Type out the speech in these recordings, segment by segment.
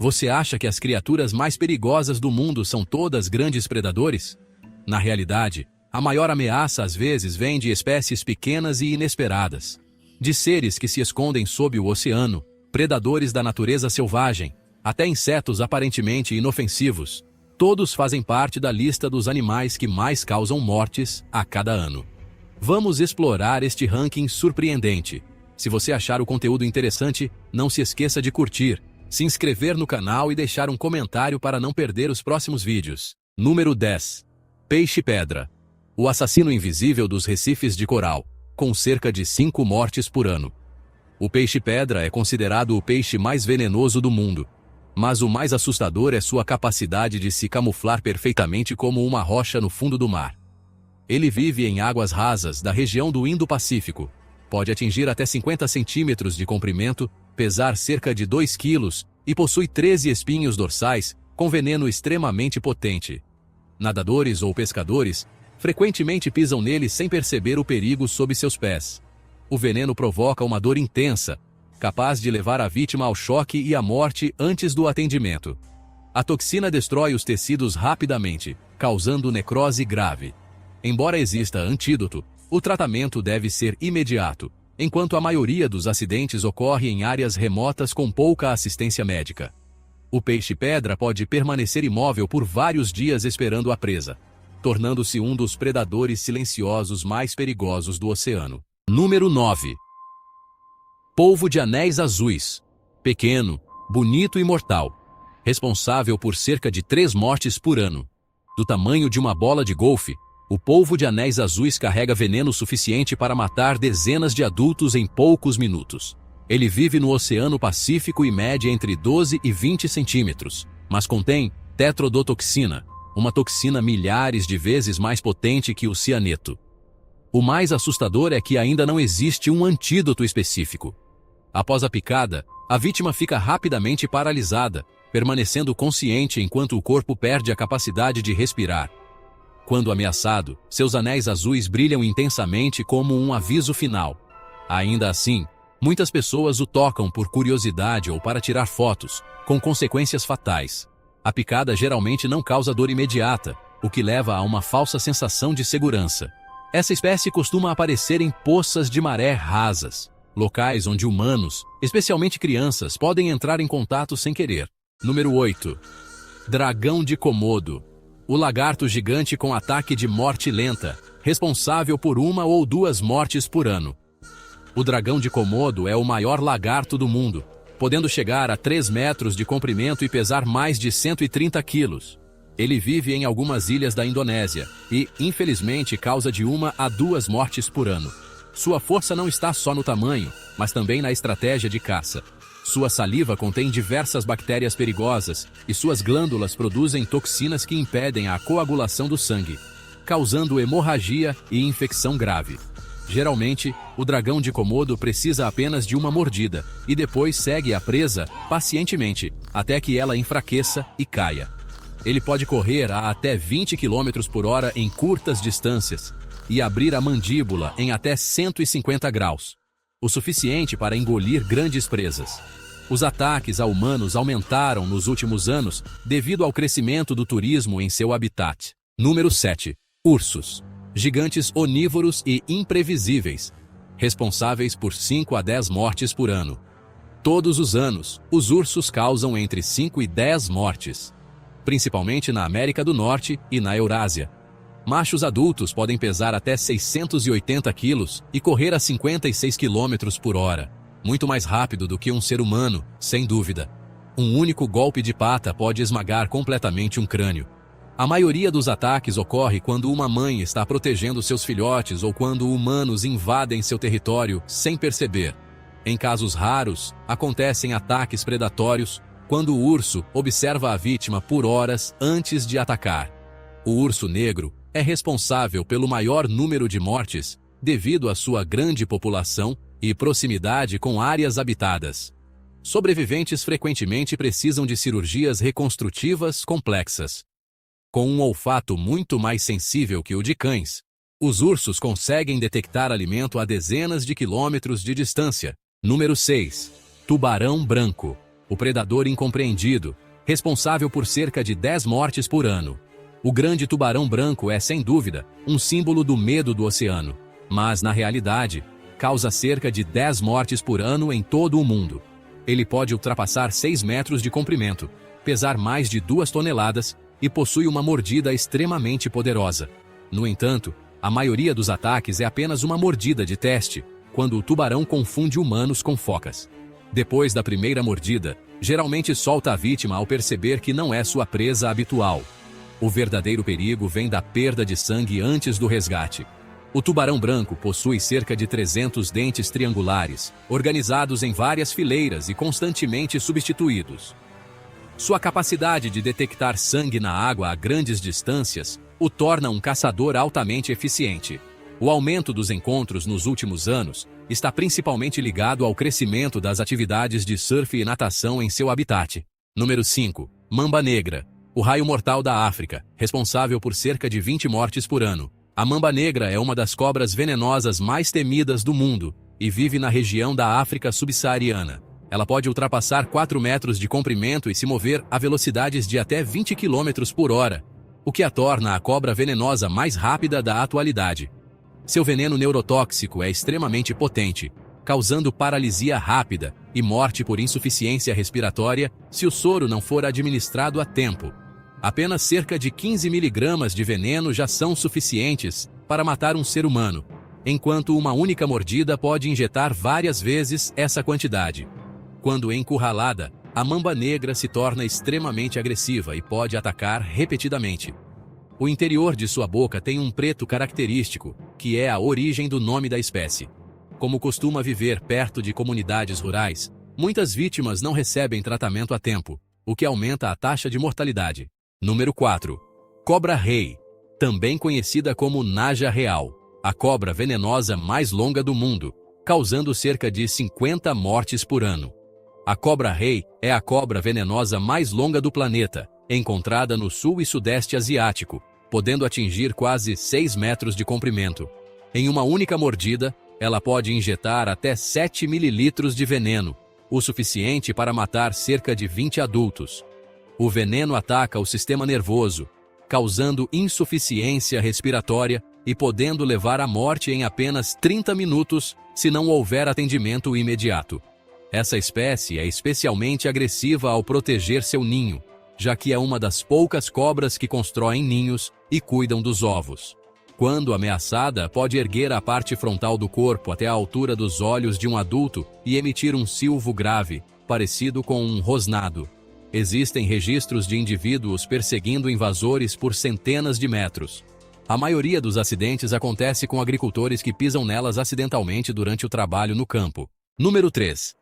Você acha que as criaturas mais perigosas do mundo são todas grandes predadores? Na realidade, a maior ameaça às vezes vem de espécies pequenas e inesperadas. De seres que se escondem sob o oceano, predadores da natureza selvagem, até insetos aparentemente inofensivos. Todos fazem parte da lista dos animais que mais causam mortes a cada ano. Vamos explorar este ranking surpreendente. Se você achar o conteúdo interessante, não se esqueça de curtir, se inscrever no canal e deixar um comentário para não perder os próximos vídeos. Número 10. Peixe-pedra. O assassino invisível dos recifes de coral, com cerca de 5 mortes por ano. O peixe-pedra é considerado o peixe mais venenoso do mundo. Mas o mais assustador é sua capacidade de se camuflar perfeitamente como uma rocha no fundo do mar. Ele vive em águas rasas da região do Indo-Pacífico. Pode atingir até 50 centímetros de comprimento, pesar cerca de 2 quilos e possui 13 espinhos dorsais com veneno extremamente potente. Nadadores ou pescadores frequentemente pisam nele sem perceber o perigo sob seus pés. O veneno provoca uma dor intensa, capaz de levar a vítima ao choque e à morte antes do atendimento. A toxina destrói os tecidos rapidamente, causando necrose grave. Embora exista antídoto, o tratamento deve ser imediato, enquanto a maioria dos acidentes ocorre em áreas remotas com pouca assistência médica. O peixe-pedra pode permanecer imóvel por vários dias esperando a presa, tornando-se um dos predadores silenciosos mais perigosos do oceano. Número 9. Polvo de anéis azuis. Pequeno, bonito e mortal. Responsável por cerca de 3 mortes por ano. Do tamanho de uma bola de golfe, o polvo de anéis azuis carrega veneno suficiente para matar dezenas de adultos em poucos minutos. Ele vive no Oceano Pacífico e mede entre 12 e 20 centímetros, mas contém tetrodotoxina, uma toxina milhares de vezes mais potente que o cianeto. O mais assustador é que ainda não existe um antídoto específico. Após a picada, a vítima fica rapidamente paralisada, permanecendo consciente enquanto o corpo perde a capacidade de respirar. Quando ameaçado, seus anéis azuis brilham intensamente como um aviso final. Ainda assim, muitas pessoas o tocam por curiosidade ou para tirar fotos, com consequências fatais. A picada geralmente não causa dor imediata, o que leva a uma falsa sensação de segurança. Essa espécie costuma aparecer em poças de maré rasas, locais onde humanos, especialmente crianças, podem entrar em contato sem querer. Número 8. Dragão de Komodo. O lagarto gigante com ataque de morte lenta, responsável por 1 ou 2 mortes por ano. O dragão de Komodo é o maior lagarto do mundo, podendo chegar a 3 metros de comprimento e pesar mais de 130 quilos. Ele vive em algumas ilhas da Indonésia e, infelizmente, causa de 1 a 2 mortes por ano. Sua força não está só no tamanho, mas também na estratégia de caça. Sua saliva contém diversas bactérias perigosas e suas glândulas produzem toxinas que impedem a coagulação do sangue, causando hemorragia e infecção grave. Geralmente, o dragão de Komodo precisa apenas de uma mordida e depois segue a presa pacientemente até que ela enfraqueça e caia. Ele pode correr a até 20 km por hora em curtas distâncias e abrir a mandíbula em até 150 graus, o suficiente para engolir grandes presas. Os ataques a humanos aumentaram nos últimos anos devido ao crescimento do turismo em seu habitat. Número 7. Ursos. Gigantes onívoros e imprevisíveis, responsáveis por 5 a 10 mortes por ano. Todos os anos, os ursos causam entre 5 e 10 mortes, principalmente na América do Norte e na Eurásia. Machos adultos podem pesar até 680 quilos e correr a 56 km por hora, muito mais rápido do que um ser humano, sem dúvida. Um único golpe de pata pode esmagar completamente um crânio. A maioria dos ataques ocorre quando uma mãe está protegendo seus filhotes ou quando humanos invadem seu território sem perceber. Em casos raros, acontecem ataques predatórios quando o urso observa a vítima por horas antes de atacar. O urso negro é responsável pelo maior número de mortes devido à sua grande população e proximidade com áreas habitadas. Sobreviventes frequentemente precisam de cirurgias reconstrutivas complexas. Com um olfato muito mais sensível que o de cães, os ursos conseguem detectar alimento a dezenas de quilômetros de distância. Número 6. Tubarão branco. o predador incompreendido, responsável por cerca de 10 mortes por ano. O grande tubarão branco é, sem dúvida, um símbolo do medo do oceano, mas, na realidade, causa cerca de 10 mortes por ano em todo o mundo. Ele pode ultrapassar 6 metros de comprimento, pesar mais de 2 toneladas e possui uma mordida extremamente poderosa. No entanto, a maioria dos ataques é apenas uma mordida de teste, quando o tubarão confunde humanos com focas. Depois da primeira mordida, geralmente solta a vítima ao perceber que não é sua presa habitual. O verdadeiro perigo vem da perda de sangue antes do resgate. O tubarão branco possui cerca de 300 dentes triangulares, organizados em várias fileiras e constantemente substituídos. Sua capacidade de detectar sangue na água a grandes distâncias o torna um caçador altamente eficiente. O aumento dos encontros nos últimos anos está principalmente ligado ao crescimento das atividades de surf e natação em seu habitat. Número 5. Mamba negra. O raio mortal da África, responsável por cerca de 20 mortes por ano. A mamba negra é uma das cobras venenosas mais temidas do mundo e vive na região da África subsaariana. Ela pode ultrapassar 4 metros de comprimento e se mover a velocidades de até 20 km por hora, o que a torna a cobra venenosa mais rápida da atualidade. Seu veneno neurotóxico é extremamente potente, causando paralisia rápida e morte por insuficiência respiratória se o soro não for administrado a tempo. Apenas cerca de 15 miligramas de veneno já são suficientes para matar um ser humano, enquanto uma única mordida pode injetar várias vezes essa quantidade. Quando encurralada, a mamba negra se torna extremamente agressiva e pode atacar repetidamente. O interior de sua boca tem um preto característico, que é a origem do nome da espécie. Como costuma viver perto de comunidades rurais, muitas vítimas não recebem tratamento a tempo, o que aumenta a taxa de mortalidade. Número 4. Cobra-rei, também conhecida como naja real, a cobra venenosa mais longa do mundo, causando cerca de 50 mortes por ano. A cobra-rei é a cobra venenosa mais longa do planeta, encontrada no sul e sudeste asiático, podendo atingir quase 6 metros de comprimento. Em uma única mordida, ela pode injetar até 7 mililitros de veneno, o suficiente para matar cerca de 20 adultos. O veneno ataca o sistema nervoso, causando insuficiência respiratória e podendo levar à morte em apenas 30 minutos se não houver atendimento imediato. Essa espécie é especialmente agressiva ao proteger seu ninho, já que é uma das poucas cobras que constroem ninhos e cuidam dos ovos. Quando ameaçada, pode erguer a parte frontal do corpo até a altura dos olhos de um adulto e emitir um silvo grave, parecido com um rosnado. Existem registros de indivíduos perseguindo invasores por centenas de metros. A maioria dos acidentes acontece com agricultores que pisam nelas acidentalmente durante o trabalho no campo. Número 3.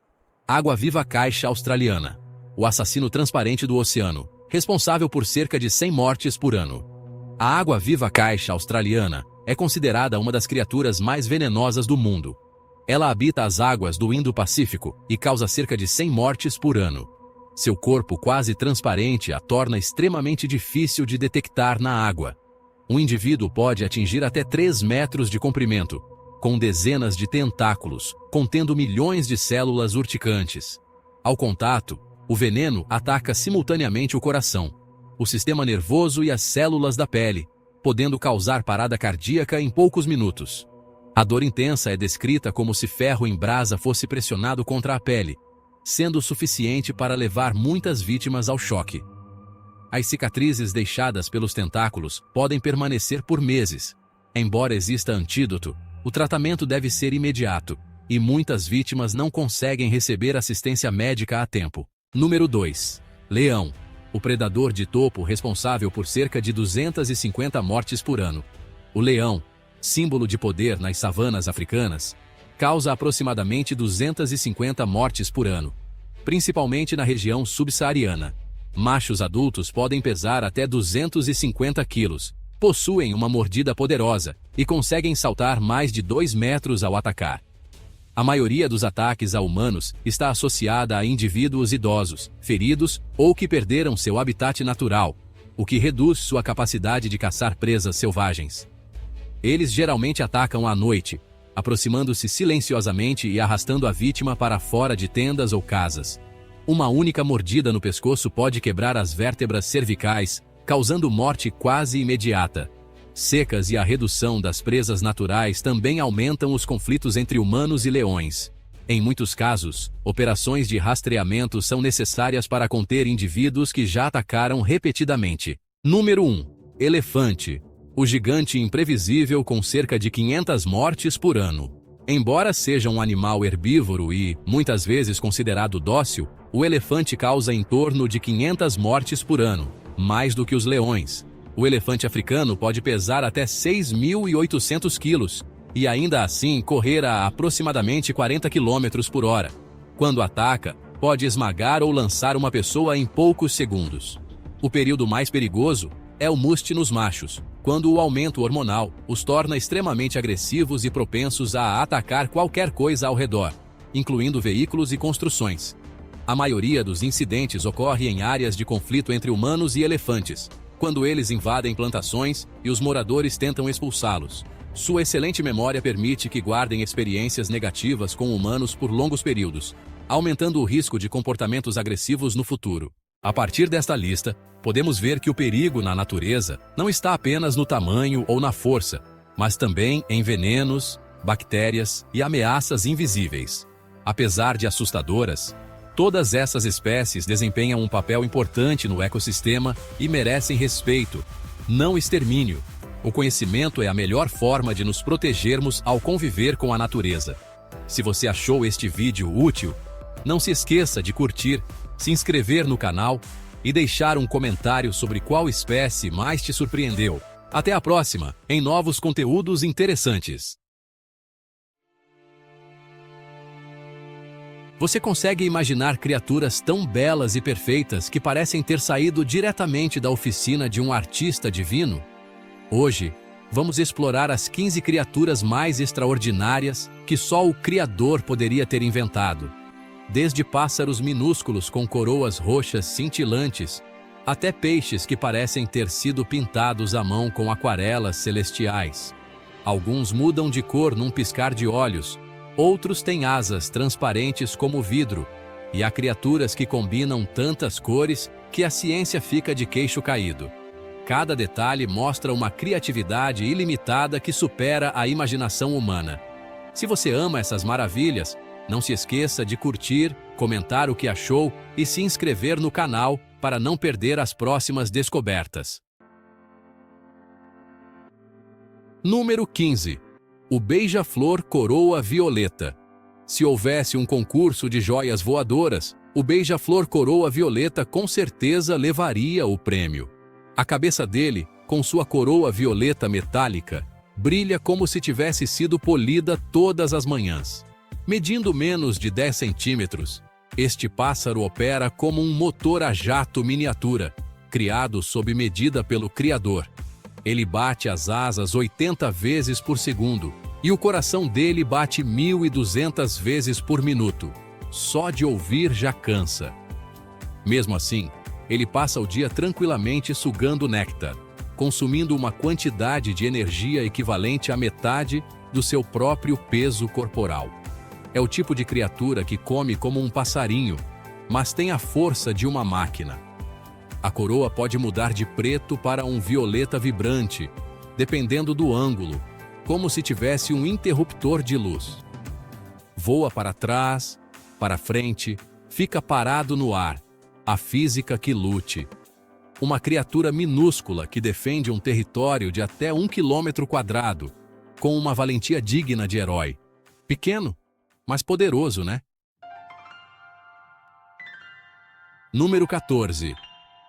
Água-viva caixa australiana. O assassino transparente do oceano, responsável por cerca de 100 mortes por ano. A água-viva caixa australiana é considerada uma das criaturas mais venenosas do mundo. Ela habita as águas do Indo-Pacífico e causa cerca de 100 mortes por ano. Seu corpo quase transparente a torna extremamente difícil de detectar na água. Um indivíduo pode atingir até 3 metros de comprimento, com dezenas de tentáculos, contendo milhões de células urticantes. Ao contato, o veneno ataca simultaneamente o coração, o sistema nervoso e as células da pele, podendo causar parada cardíaca em poucos minutos. A dor intensa é descrita como se ferro em brasa fosse pressionado contra a pele, sendo suficiente para levar muitas vítimas ao choque. As cicatrizes deixadas pelos tentáculos podem permanecer por meses. Embora exista antídoto, o tratamento deve ser imediato, e muitas vítimas não conseguem receber assistência médica a tempo. Número 2. Leão. O predador de topo responsável por cerca de 250 mortes por ano. O leão, símbolo de poder nas savanas africanas, causa aproximadamente 250 mortes por ano, principalmente na região subsaariana. Machos adultos podem pesar até 250 quilos, possuem uma mordida poderosa e conseguem saltar mais de 2 metros ao atacar. A maioria dos ataques a humanos está associada a indivíduos idosos, feridos ou que perderam seu habitat natural, o que reduz sua capacidade de caçar presas selvagens. Eles geralmente atacam à noite, aproximando-se silenciosamente e arrastando a vítima para fora de tendas ou casas. Uma única mordida no pescoço pode quebrar as vértebras cervicais, causando morte quase imediata. Secas e a redução das presas naturais também aumentam os conflitos entre humanos e leões. Em muitos casos, operações de rastreamento são necessárias para conter indivíduos que já atacaram repetidamente. Número 1. Elefante. O gigante imprevisível com cerca de 500 mortes por ano. Embora seja um animal herbívoro e, muitas vezes considerado dócil, o elefante causa em torno de 500 mortes por ano, mais do que os leões. O elefante africano pode pesar até 6.800 quilos e ainda assim correr a aproximadamente 40 km por hora. Quando ataca, pode esmagar ou lançar uma pessoa em poucos segundos. O período mais perigoso é o muste nos machos, quando o aumento hormonal os torna extremamente agressivos e propensos a atacar qualquer coisa ao redor, incluindo veículos e construções. A maioria dos incidentes ocorre em áreas de conflito entre humanos e elefantes, quando eles invadem plantações e os moradores tentam expulsá-los. Sua excelente memória permite que guardem experiências negativas com humanos por longos períodos, aumentando o risco de comportamentos agressivos no futuro. A partir desta lista, podemos ver que o perigo na natureza não está apenas no tamanho ou na força, mas também em venenos, bactérias e ameaças invisíveis. Apesar de assustadoras, todas essas espécies desempenham um papel importante no ecossistema e merecem respeito, não extermínio. O conhecimento é a melhor forma de nos protegermos ao conviver com a natureza. Se você achou este vídeo útil, não se esqueça de curtir, se inscrever no canal e deixar um comentário sobre qual espécie mais te surpreendeu. Até a próxima, em novos conteúdos interessantes. Você consegue imaginar criaturas tão belas e perfeitas que parecem ter saído diretamente da oficina de um artista divino? Hoje, vamos explorar as 15 criaturas mais extraordinárias que só o Criador poderia ter inventado. Desde pássaros minúsculos com coroas roxas cintilantes, até peixes que parecem ter sido pintados à mão com aquarelas celestiais. Alguns mudam de cor num piscar de olhos, outros têm asas transparentes como vidro, e há criaturas que combinam tantas cores que a ciência fica de queixo caído. Cada detalhe mostra uma criatividade ilimitada que supera a imaginação humana. Se você ama essas maravilhas, não se esqueça de curtir, comentar o que achou e se inscrever no canal para não perder as próximas descobertas. Número 15. O beija-flor coroa violeta. Se houvesse um concurso de joias voadoras, o beija-flor coroa violeta com certeza levaria o prêmio. A cabeça dele, com sua coroa violeta metálica, brilha como se tivesse sido polida todas as manhãs. Medindo menos de 10 centímetros, este pássaro opera como um motor a jato miniatura, criado sob medida pelo Criador. Ele bate as asas 80 vezes por segundo, e o coração dele bate 1.200 vezes por minuto. Só de ouvir já cansa. Mesmo assim, ele passa o dia tranquilamente sugando néctar, consumindo uma quantidade de energia equivalente à metade do seu próprio peso corporal. É o tipo de criatura que come como um passarinho, mas tem a força de uma máquina. A coroa pode mudar de preto para um violeta vibrante, dependendo do ângulo, como se tivesse um interruptor de luz. Voa para trás, para frente, fica parado no ar. A física que lute. Uma criatura minúscula que defende um território de até 1 km², com uma valentia digna de herói. Pequeno, mas poderoso, né? Número 14.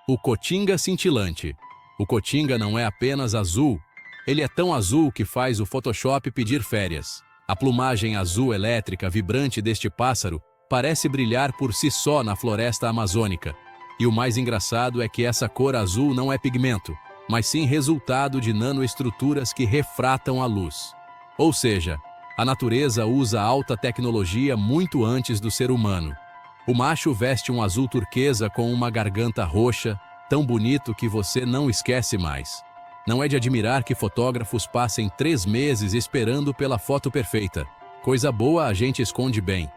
O cotinga cintilante. O cotinga não é apenas azul, ele é tão azul que faz o Photoshop pedir férias. A plumagem azul elétrica vibrante deste pássaro parece brilhar por si só na floresta amazônica. E o mais engraçado é que essa cor azul não é pigmento, mas sim resultado de nanoestruturas que refratam a luz. Ou seja, a natureza usa alta tecnologia muito antes do ser humano. O macho veste um azul turquesa com uma garganta roxa, tão bonito que você não esquece mais. Não é de admirar que fotógrafos passem 3 meses esperando pela foto perfeita. Coisa boa a gente esconde bem.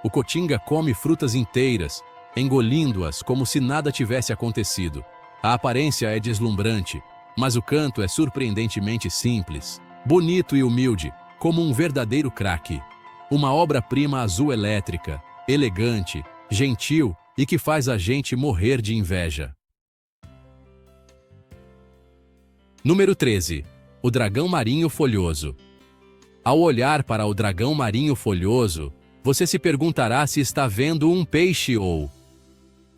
O cotinga come frutas inteiras, engolindo-as como se nada tivesse acontecido. A aparência é deslumbrante, mas o canto é surpreendentemente simples, bonito e humilde, como um verdadeiro craque. Uma obra-prima azul elétrica, elegante, gentil e que faz a gente morrer de inveja. Número 13. O dragão marinho folhoso. Ao olhar para o dragão marinho folhoso, você se perguntará se está vendo um peixe ou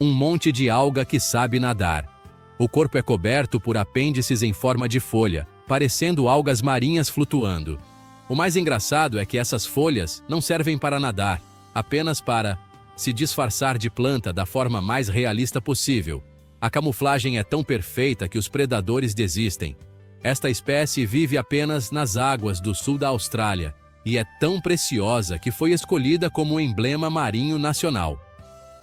um monte de alga que sabe nadar. O corpo é coberto por apêndices em forma de folha, parecendo algas marinhas flutuando. O mais engraçado é que essas folhas não servem para nadar, apenas para se disfarçar de planta da forma mais realista possível. A camuflagem é tão perfeita que os predadores desistem. Esta espécie vive apenas nas águas do sul da Austrália e é tão preciosa que foi escolhida como emblema marinho nacional.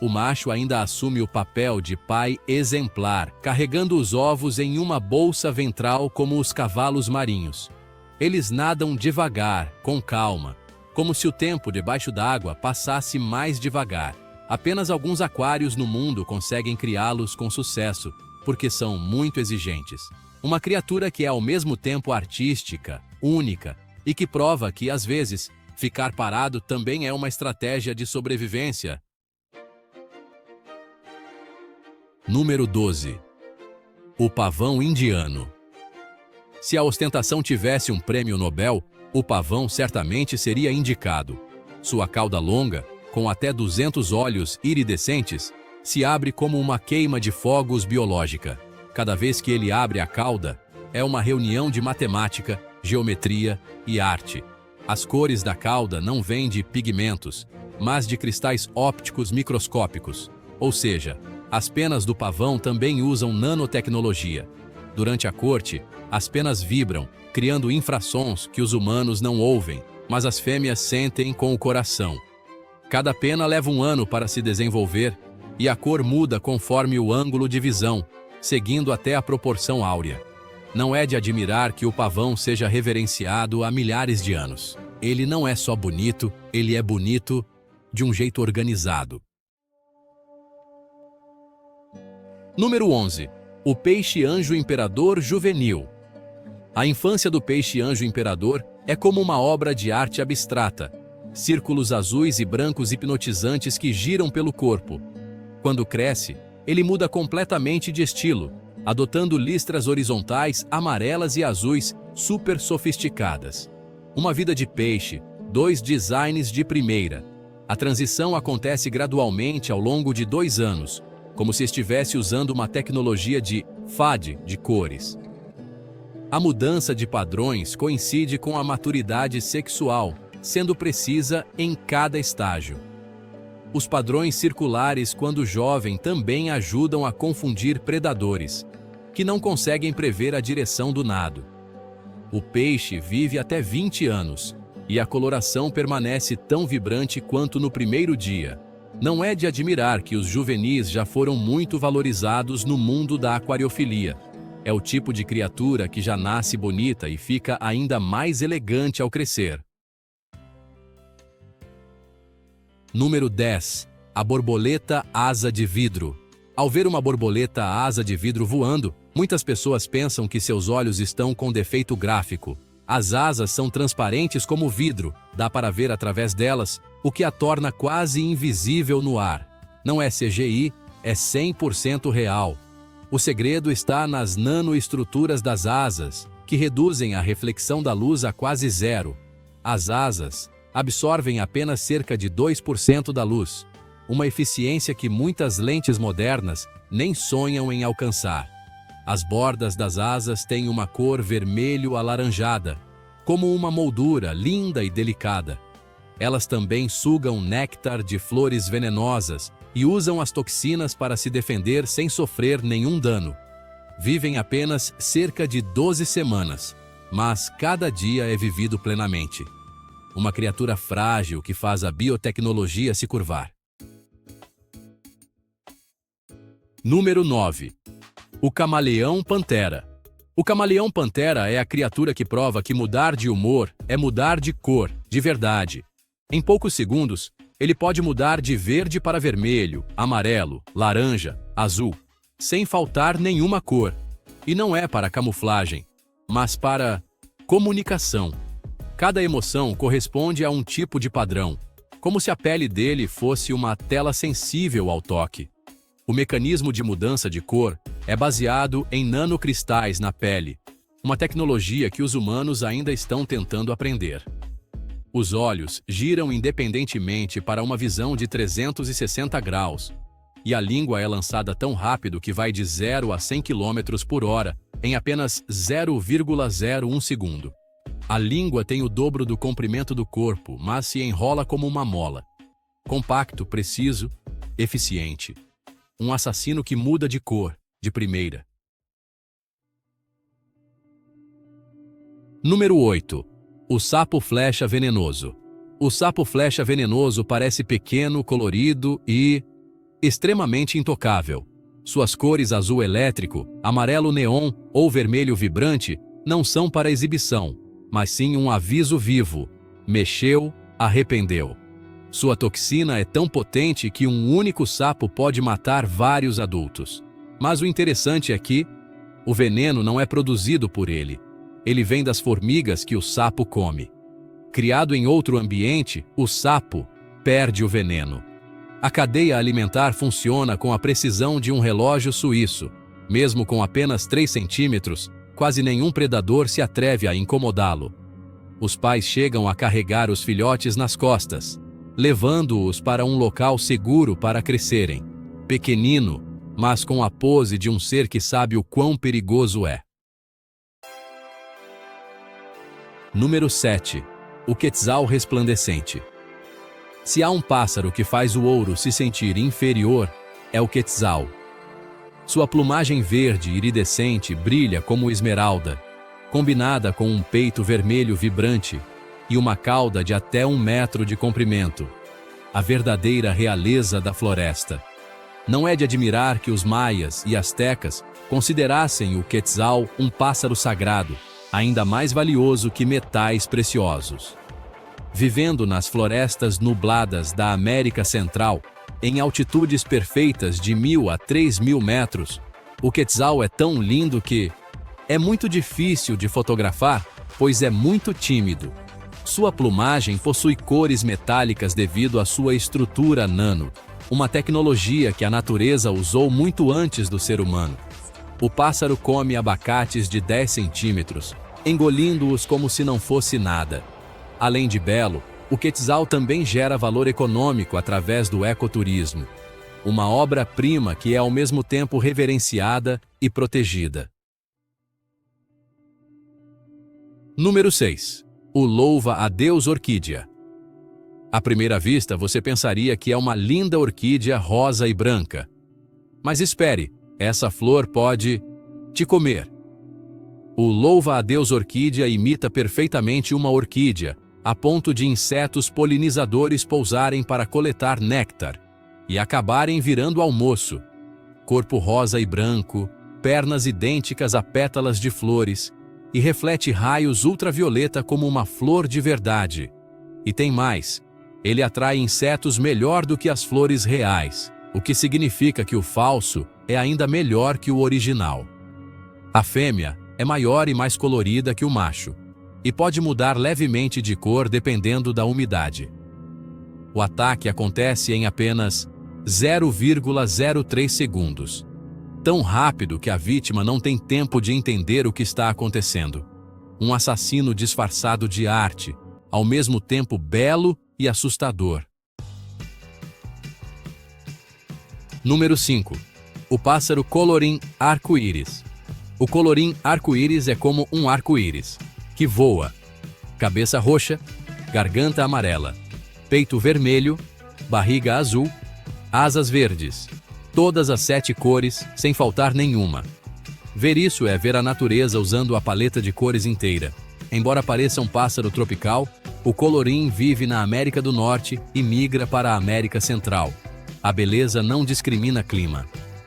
O macho ainda assume o papel de pai exemplar, carregando os ovos em uma bolsa ventral como os cavalos marinhos. Eles nadam devagar, com calma, como se o tempo debaixo d'água passasse mais devagar. Apenas alguns aquários no mundo conseguem criá-los com sucesso, porque são muito exigentes. Uma criatura que é ao mesmo tempo artística, única, e que prova que, às vezes, ficar parado também é uma estratégia de sobrevivência. Número 12. O pavão indiano. Se a ostentação tivesse um prêmio Nobel, o pavão certamente seria indicado. Sua cauda longa, com até 200 olhos iridescentes, se abre como uma queima de fogos biológica. Cada vez que ele abre a cauda, é uma reunião de matemática, geometria e arte. As cores da cauda não vêm de pigmentos, mas de cristais ópticos microscópicos, ou seja, as penas do pavão também usam nanotecnologia. Durante a corte, as penas vibram, criando infrassons que os humanos não ouvem, mas as fêmeas sentem com o coração. Cada pena leva um ano para se desenvolver e a cor muda conforme o ângulo de visão, seguindo até a proporção áurea. Não é de admirar que o pavão seja reverenciado há milhares de anos. Ele não é só bonito, ele é bonito de um jeito organizado. Número 11. O peixe-anjo imperador juvenil. A infância do peixe-anjo imperador é como uma obra de arte abstrata. Círculos azuis e brancos hipnotizantes que giram pelo corpo. Quando cresce, ele muda completamente de estilo, adotando listras horizontais amarelas e azuis super sofisticadas. Uma vida de peixe, 2 designs de primeira. A transição acontece gradualmente ao longo de 2 anos, como se estivesse usando uma tecnologia de fade de cores. A mudança de padrões coincide com a maturidade sexual, sendo precisa em cada estágio. Os padrões circulares quando jovem também ajudam a confundir predadores, que não conseguem prever a direção do nado. O peixe vive até 20 anos, e a coloração permanece tão vibrante quanto no primeiro dia. Não é de admirar que os juvenis já foram muito valorizados no mundo da aquariofilia. É o tipo de criatura que já nasce bonita e fica ainda mais elegante ao crescer. Número 10. A borboleta asa de vidro. Ao ver uma borboleta asa de vidro voando, muitas pessoas pensam que seus olhos estão com defeito gráfico. As asas são transparentes como vidro, dá para ver através delas, o que a torna quase invisível no ar. Não é CGI, é 100% real. O segredo está nas nanoestruturas das asas, que reduzem a reflexão da luz a quase zero. As asas absorvem apenas cerca de 2% da luz, uma eficiência que muitas lentes modernas nem sonham em alcançar. As bordas das asas têm uma cor vermelho-alaranjada, como uma moldura linda e delicada. Elas também sugam néctar de flores venenosas e usam as toxinas para se defender sem sofrer nenhum dano. Vivem apenas cerca de 12 semanas, mas cada dia é vivido plenamente. Uma criatura frágil que faz a biotecnologia se curvar. Número 9. O camaleão-pantera. O camaleão-pantera é a criatura que prova que mudar de humor é mudar de cor, de verdade. Em poucos segundos, Ele pode mudar de verde para vermelho, amarelo, laranja, azul, sem faltar nenhuma cor. E não é para camuflagem, mas para comunicação. Cada emoção corresponde a um tipo de padrão, como se a pele dele fosse uma tela sensível ao toque. O mecanismo de mudança de cor é baseado em nanocristais na pele, uma tecnologia que os humanos ainda estão tentando aprender. Os olhos giram independentemente para uma visão de 360 graus, e a língua é lançada tão rápido que vai de 0 a 100 km por hora em apenas 0,01 segundo. A língua tem o dobro do comprimento do corpo, mas se enrola como uma mola. Compacto, preciso, eficiente. Um assassino que muda de cor, de primeira. Número 8. O sapo flecha venenoso. O sapo flecha venenoso parece pequeno, colorido e extremamente intocável. Suas cores azul elétrico, amarelo neon ou vermelho vibrante não são para exibição, mas sim um aviso vivo. Mexeu, arrependeu. Sua toxina é tão potente que um único sapo pode matar vários adultos. Mas o interessante é que o veneno não é produzido por ele. Ele vem das formigas que o sapo come. Criado em outro ambiente, o sapo perde o veneno. A cadeia alimentar funciona com a precisão de um relógio suíço. Mesmo com apenas 3 centímetros, quase nenhum predador se atreve a incomodá-lo. Os pais chegam a carregar os filhotes nas costas, levando-os para um local seguro para crescerem. Pequenino, mas com a pose de um ser que sabe o quão perigoso é. Número 7. O quetzal resplandecente. Se há um pássaro que faz o ouro se sentir inferior, é o quetzal. Sua plumagem verde iridescente brilha como esmeralda, combinada com um peito vermelho vibrante e uma cauda de até 1 metro de comprimento. A verdadeira realeza da floresta. Não é de admirar que os maias e astecas considerassem o quetzal um pássaro sagrado, ainda mais valioso que metais preciosos. Vivendo nas florestas nubladas da América Central, em altitudes perfeitas de 1.000 a 3.000 metros, o quetzal é tão lindo que é muito difícil de fotografar, pois é muito tímido. Sua plumagem possui cores metálicas devido à sua estrutura nano, uma tecnologia que a natureza usou muito antes do ser humano. O pássaro come abacates de 10 centímetros, engolindo-os como se não fosse nada. Além de belo, o quetzal também gera valor econômico através do ecoturismo. Uma obra-prima que é ao mesmo tempo reverenciada e protegida. Número 6. O louva-a-Deus orquídea. À primeira vista, você pensaria que é uma linda orquídea rosa e branca. Mas espere, essa flor pode te comer. O louva-a-Deus orquídea imita perfeitamente uma orquídea, a ponto de insetos polinizadores pousarem para coletar néctar e acabarem virando almoço. Corpo rosa e branco, pernas idênticas a pétalas de flores, e reflete raios ultravioleta como uma flor de verdade. E tem mais, ele atrai insetos melhor do que as flores reais, o que significa que o falso é ainda melhor que o original. A fêmea é maior e mais colorida que o macho, e pode mudar levemente de cor dependendo da umidade. O ataque acontece em apenas 0,03 segundos. Tão rápido que a vítima não tem tempo de entender o que está acontecendo. Um assassino disfarçado de arte, ao mesmo tempo belo e assustador. Número 5. O pássaro colorim arco-íris. O colorim arco-íris é como um arco-íris, que voa. Cabeça roxa, garganta amarela, peito vermelho, barriga azul, asas verdes. Todas as 7 cores, sem faltar nenhuma. Ver isso é ver a natureza usando a paleta de cores inteira. Embora pareça um pássaro tropical, o colorim vive na América do Norte e migra para a América Central. A beleza não discrimina clima.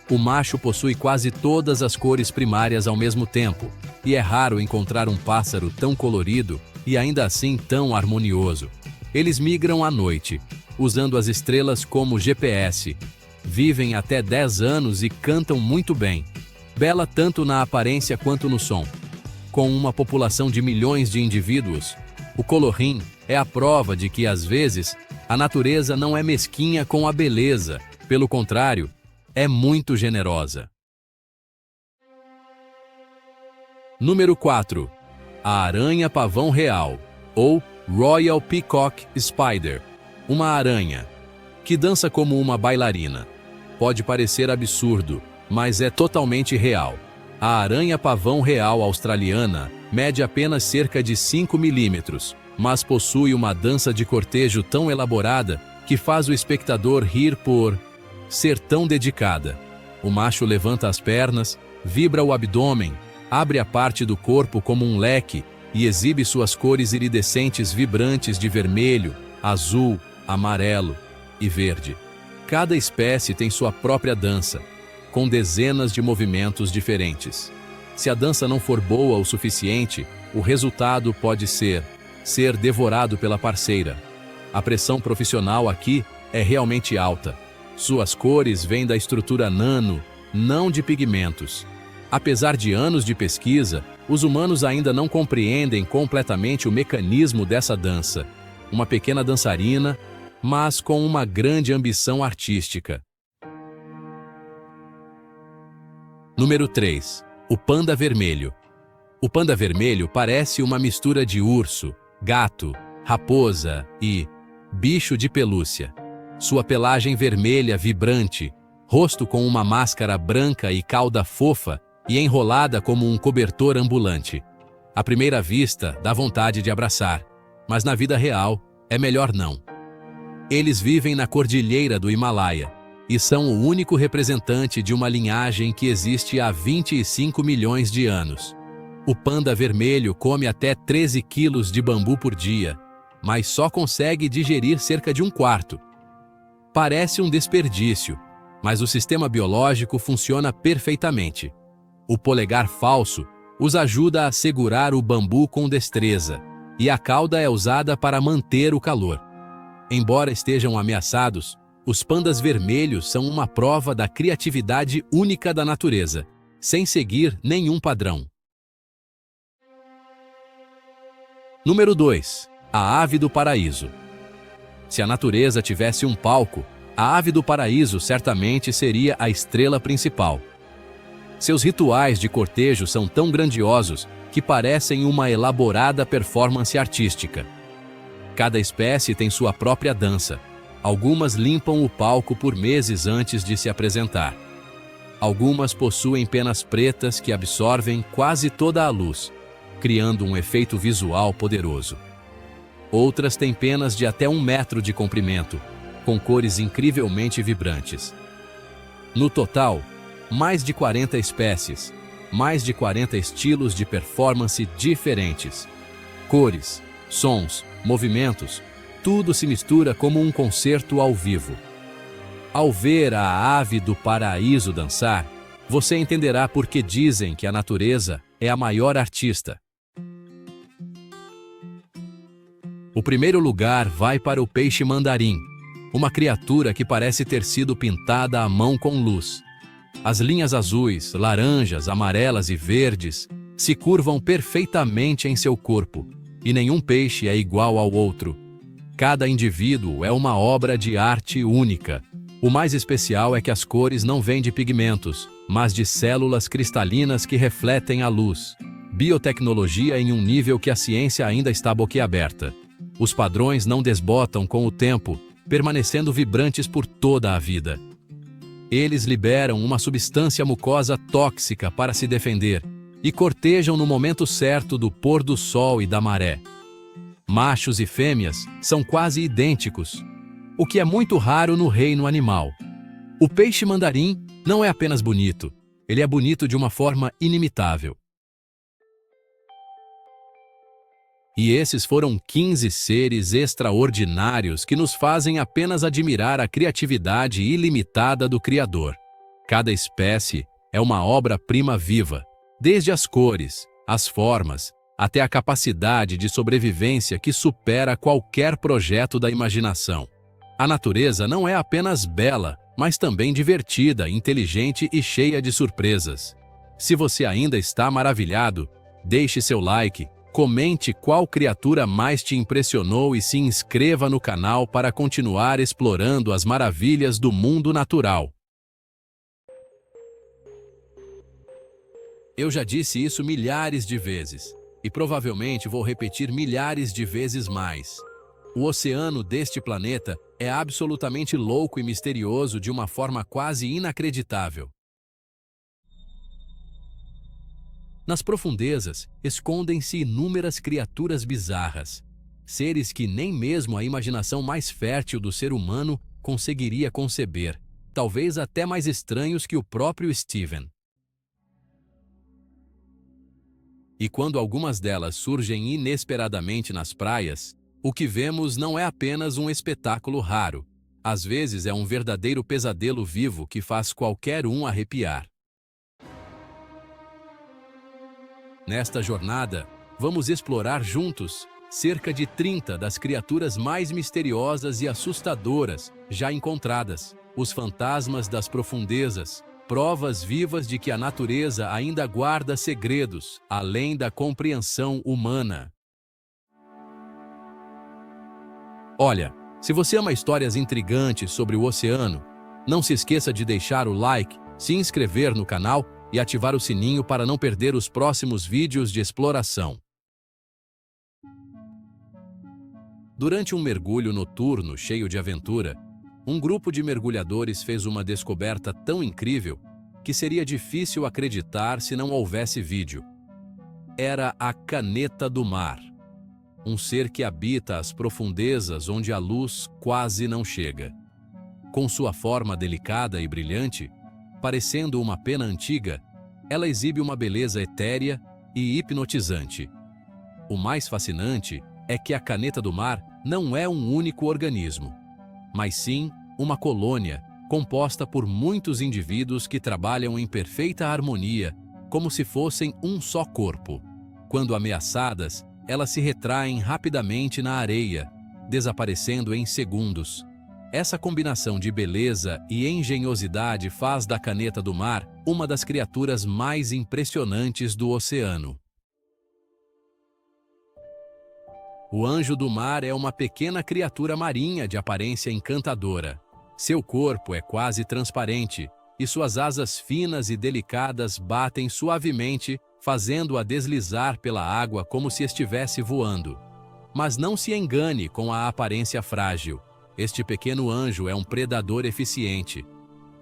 O macho possui quase todas as cores primárias ao mesmo tempo, e é raro encontrar um pássaro tão colorido e ainda assim tão harmonioso. Eles migram à noite, usando as estrelas como GPS. Vivem até 10 anos e cantam muito bem. Bela tanto na aparência quanto no som. Com uma população de milhões de indivíduos, o colorim é a prova de que, às vezes, a natureza não é mesquinha com a beleza. Pelo contrário, é muito generosa. Número 4. A aranha-pavão real, ou Royal Peacock Spider. Uma aranha que dança como uma bailarina. Pode parecer absurdo, mas é totalmente real. A aranha-pavão real australiana mede apenas cerca de 5 milímetros, mas possui uma dança de cortejo tão elaborada que faz o espectador rir por ser tão dedicada. O macho levanta as pernas, vibra o abdômen, abre a parte do corpo como um leque e exibe suas cores iridescentes vibrantes de vermelho, azul, amarelo e verde. Cada espécie tem sua própria dança, com dezenas de movimentos diferentes. Se a dança não for boa o suficiente, o resultado pode ser devorado pela parceira. A pressão profissional aqui é realmente alta. Suas cores vêm da estrutura nano, não de pigmentos. Apesar de anos de pesquisa, os humanos ainda não compreendem completamente o mecanismo dessa dança. Uma pequena dançarina, mas com uma grande ambição artística. Número 3. O panda vermelho. O panda vermelho parece uma mistura de urso, gato, raposa e bicho de pelúcia. Sua pelagem vermelha vibrante, rosto com uma máscara branca e cauda fofa e enrolada como um cobertor ambulante. À primeira vista, dá vontade de abraçar, mas na vida real, é melhor não. Eles vivem na cordilheira do Himalaia e são o único representante de uma linhagem que existe há 25 milhões de anos. O panda vermelho come até 13 quilos de bambu por dia, mas só consegue digerir cerca de um quarto. Parece um desperdício, mas o sistema biológico funciona perfeitamente. O polegar falso os ajuda a segurar o bambu com destreza, e a cauda é usada para manter o calor. Embora estejam ameaçados, os pandas vermelhos são uma prova da criatividade única da natureza, sem seguir nenhum padrão. Número 2. A ave do paraíso. Se a natureza tivesse um palco, a ave do paraíso certamente seria a estrela principal. Seus rituais de cortejo são tão grandiosos que parecem uma elaborada performance artística. Cada espécie tem sua própria dança. Algumas limpam o palco por meses antes de se apresentar. Algumas possuem penas pretas que absorvem quase toda a luz, criando um efeito visual poderoso. Outras têm penas de até 1 metro de comprimento, com cores incrivelmente vibrantes. No total, mais de 40 espécies, mais de 40 estilos de performance diferentes. Cores, sons, movimentos, tudo se mistura como um concerto ao vivo. Ao ver a ave do paraíso dançar, você entenderá por que dizem que a natureza é a maior artista. O primeiro lugar vai para o peixe mandarim, uma criatura que parece ter sido pintada à mão com luz. As linhas azuis, laranjas, amarelas e verdes se curvam perfeitamente em seu corpo, e nenhum peixe é igual ao outro. Cada indivíduo é uma obra de arte única. O mais especial é que as cores não vêm de pigmentos, mas de células cristalinas que refletem a luz. Biotecnologia em um nível que a ciência ainda está boquiaberta. Os padrões não desbotam com o tempo, permanecendo vibrantes por toda a vida. Eles liberam uma substância mucosa tóxica para se defender e cortejam no momento certo do pôr do sol e da maré. Machos e fêmeas são quase idênticos, o que é muito raro no reino animal. O peixe mandarim não é apenas bonito, ele é bonito de uma forma inimitável. E esses foram 15 seres extraordinários que nos fazem apenas admirar a criatividade ilimitada do Criador. Cada espécie é uma obra-prima viva, desde as cores, as formas, até a capacidade de sobrevivência que supera qualquer projeto da imaginação. A natureza não é apenas bela, mas também divertida, inteligente e cheia de surpresas. Se você ainda está maravilhado, deixe seu like, comente qual criatura mais te impressionou e se inscreva no canal para continuar explorando as maravilhas do mundo natural. Eu já disse isso milhares de vezes, e provavelmente vou repetir milhares de vezes mais. O oceano deste planeta é absolutamente louco e misterioso de uma forma quase inacreditável. Nas profundezas, escondem-se inúmeras criaturas bizarras, seres que nem mesmo a imaginação mais fértil do ser humano conseguiria conceber, talvez até mais estranhos que o próprio Steven. E quando algumas delas surgem inesperadamente nas praias, o que vemos não é apenas um espetáculo raro, às vezes é um verdadeiro pesadelo vivo que faz qualquer um arrepiar. Nesta jornada, vamos explorar juntos cerca de 30 das criaturas mais misteriosas e assustadoras já encontradas, os fantasmas das profundezas, provas vivas de que a natureza ainda guarda segredos, além da compreensão humana. Olha, se você ama histórias intrigantes sobre o oceano, não se esqueça de deixar o like, se inscrever no canal e ativar o sininho para não perder os próximos vídeos de exploração. Durante um mergulho noturno cheio de aventura, um grupo de mergulhadores fez uma descoberta tão incrível que seria difícil acreditar se não houvesse vídeo. Era a caneta do mar, um ser que habita as profundezas onde a luz quase não chega. Com sua forma delicada e brilhante, parecendo uma pena antiga, ela exibe uma beleza etérea e hipnotizante. O mais fascinante é que a caneta do mar não é um único organismo, mas sim uma colônia composta por muitos indivíduos que trabalham em perfeita harmonia, como se fossem um só corpo. Quando ameaçadas, elas se retraem rapidamente na areia, desaparecendo em segundos. Essa combinação de beleza e engenhosidade faz da caneta do mar uma das criaturas mais impressionantes do oceano. O anjo do mar é uma pequena criatura marinha de aparência encantadora. Seu corpo é quase transparente e suas asas finas e delicadas batem suavemente, fazendo-a deslizar pela água como se estivesse voando. Mas não se engane com a aparência frágil. Este pequeno anjo é um predador eficiente.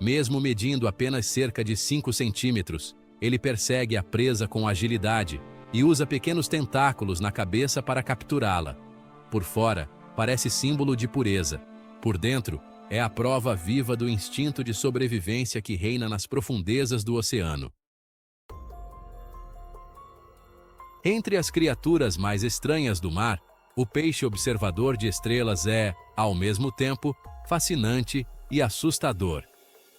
Mesmo medindo apenas cerca de 5 centímetros, ele persegue a presa com agilidade e usa pequenos tentáculos na cabeça para capturá-la. Por fora, parece símbolo de pureza. Por dentro, é a prova viva do instinto de sobrevivência que reina nas profundezas do oceano. Entre as criaturas mais estranhas do mar, o peixe observador de estrelas é, ao mesmo tempo, fascinante e assustador.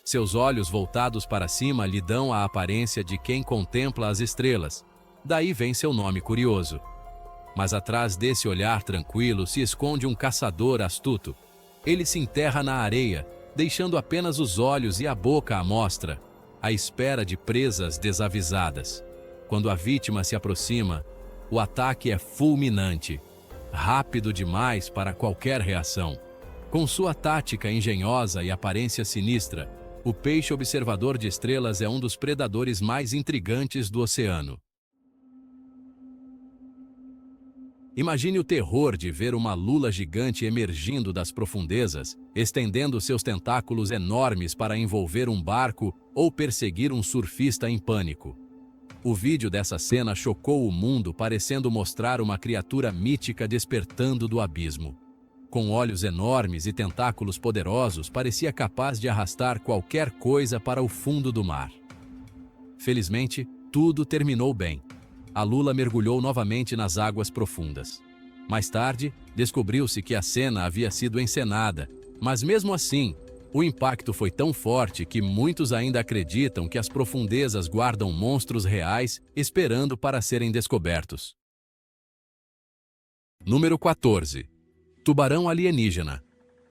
Seus olhos voltados para cima lhe dão a aparência de quem contempla as estrelas. Daí vem seu nome curioso. Mas atrás desse olhar tranquilo se esconde um caçador astuto. Ele se enterra na areia, deixando apenas os olhos e a boca à mostra, à espera de presas desavisadas. Quando a vítima se aproxima, o ataque é fulminante, rápido demais para qualquer reação. Com sua tática engenhosa e aparência sinistra, o peixe observador de estrelas é um dos predadores mais intrigantes do oceano. Imagine o terror de ver uma lula gigante emergindo das profundezas, estendendo seus tentáculos enormes para envolver um barco ou perseguir um surfista em pânico. O vídeo dessa cena chocou o mundo, parecendo mostrar uma criatura mítica despertando do abismo. Com olhos enormes e tentáculos poderosos, parecia capaz de arrastar qualquer coisa para o fundo do mar. Felizmente, tudo terminou bem. A lula mergulhou novamente nas águas profundas. Mais tarde, descobriu-se que a cena havia sido encenada, mas mesmo assim, o impacto foi tão forte que muitos ainda acreditam que as profundezas guardam monstros reais esperando para serem descobertos. Número 14. Tubarão alienígena.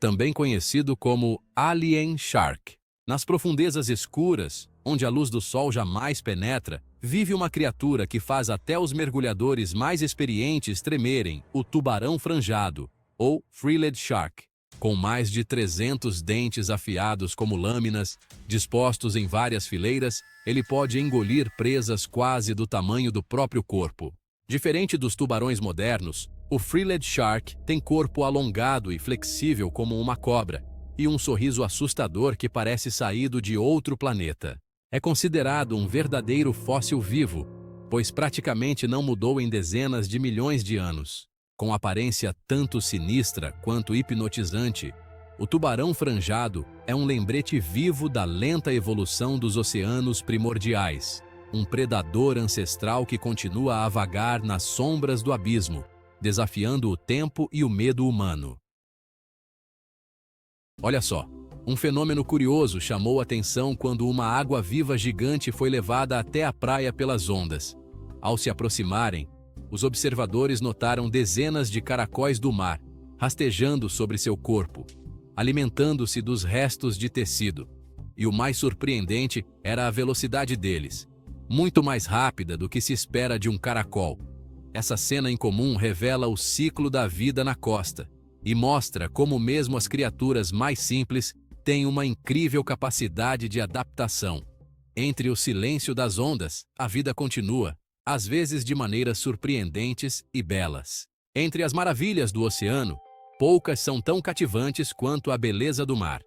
também conhecido como Alien Shark. Nas profundezas escuras, onde a luz do sol jamais penetra, vive uma criatura que faz até os mergulhadores mais experientes tremerem, o tubarão franjado, ou Frilled Shark. Com mais de 300 dentes afiados como lâminas, dispostos em várias fileiras, ele pode engolir presas quase do tamanho do próprio corpo. Diferente dos tubarões modernos, o Frilled Shark tem corpo alongado e flexível como uma cobra, e um sorriso assustador que parece saído de outro planeta. É considerado um verdadeiro fóssil vivo, pois praticamente não mudou em dezenas de milhões de anos. Com aparência tanto sinistra quanto hipnotizante, o tubarão franjado é um lembrete vivo da lenta evolução dos oceanos primordiais, um predador ancestral que continua a vagar nas sombras do abismo, desafiando o tempo e o medo humano. Olha só, um fenômeno curioso chamou a atenção quando uma água-viva gigante foi levada até a praia pelas ondas. Ao se aproximarem, os observadores notaram dezenas de caracóis do mar, rastejando sobre seu corpo, alimentando-se dos restos de tecido. E o mais surpreendente era a velocidade deles, muito mais rápida do que se espera de um caracol. Essa cena incomum revela o ciclo da vida na costa e mostra como mesmo as criaturas mais simples têm uma incrível capacidade de adaptação. Entre o silêncio das ondas, a vida continua, às vezes de maneiras surpreendentes e belas. Entre as maravilhas do oceano, poucas são tão cativantes quanto a beleza do mar.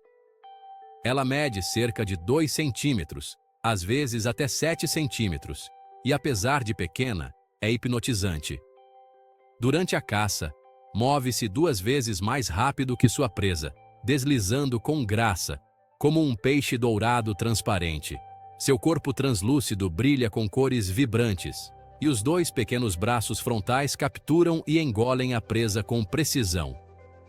Ela mede cerca de 2 centímetros, às vezes até 7 centímetros, e apesar de pequena, é hipnotizante. Durante a caça, move-se 2 vezes mais rápido que sua presa, deslizando com graça, como um peixe dourado transparente. Seu corpo translúcido brilha com cores vibrantes, e os 2 pequenos braços frontais capturam e engolem a presa com precisão.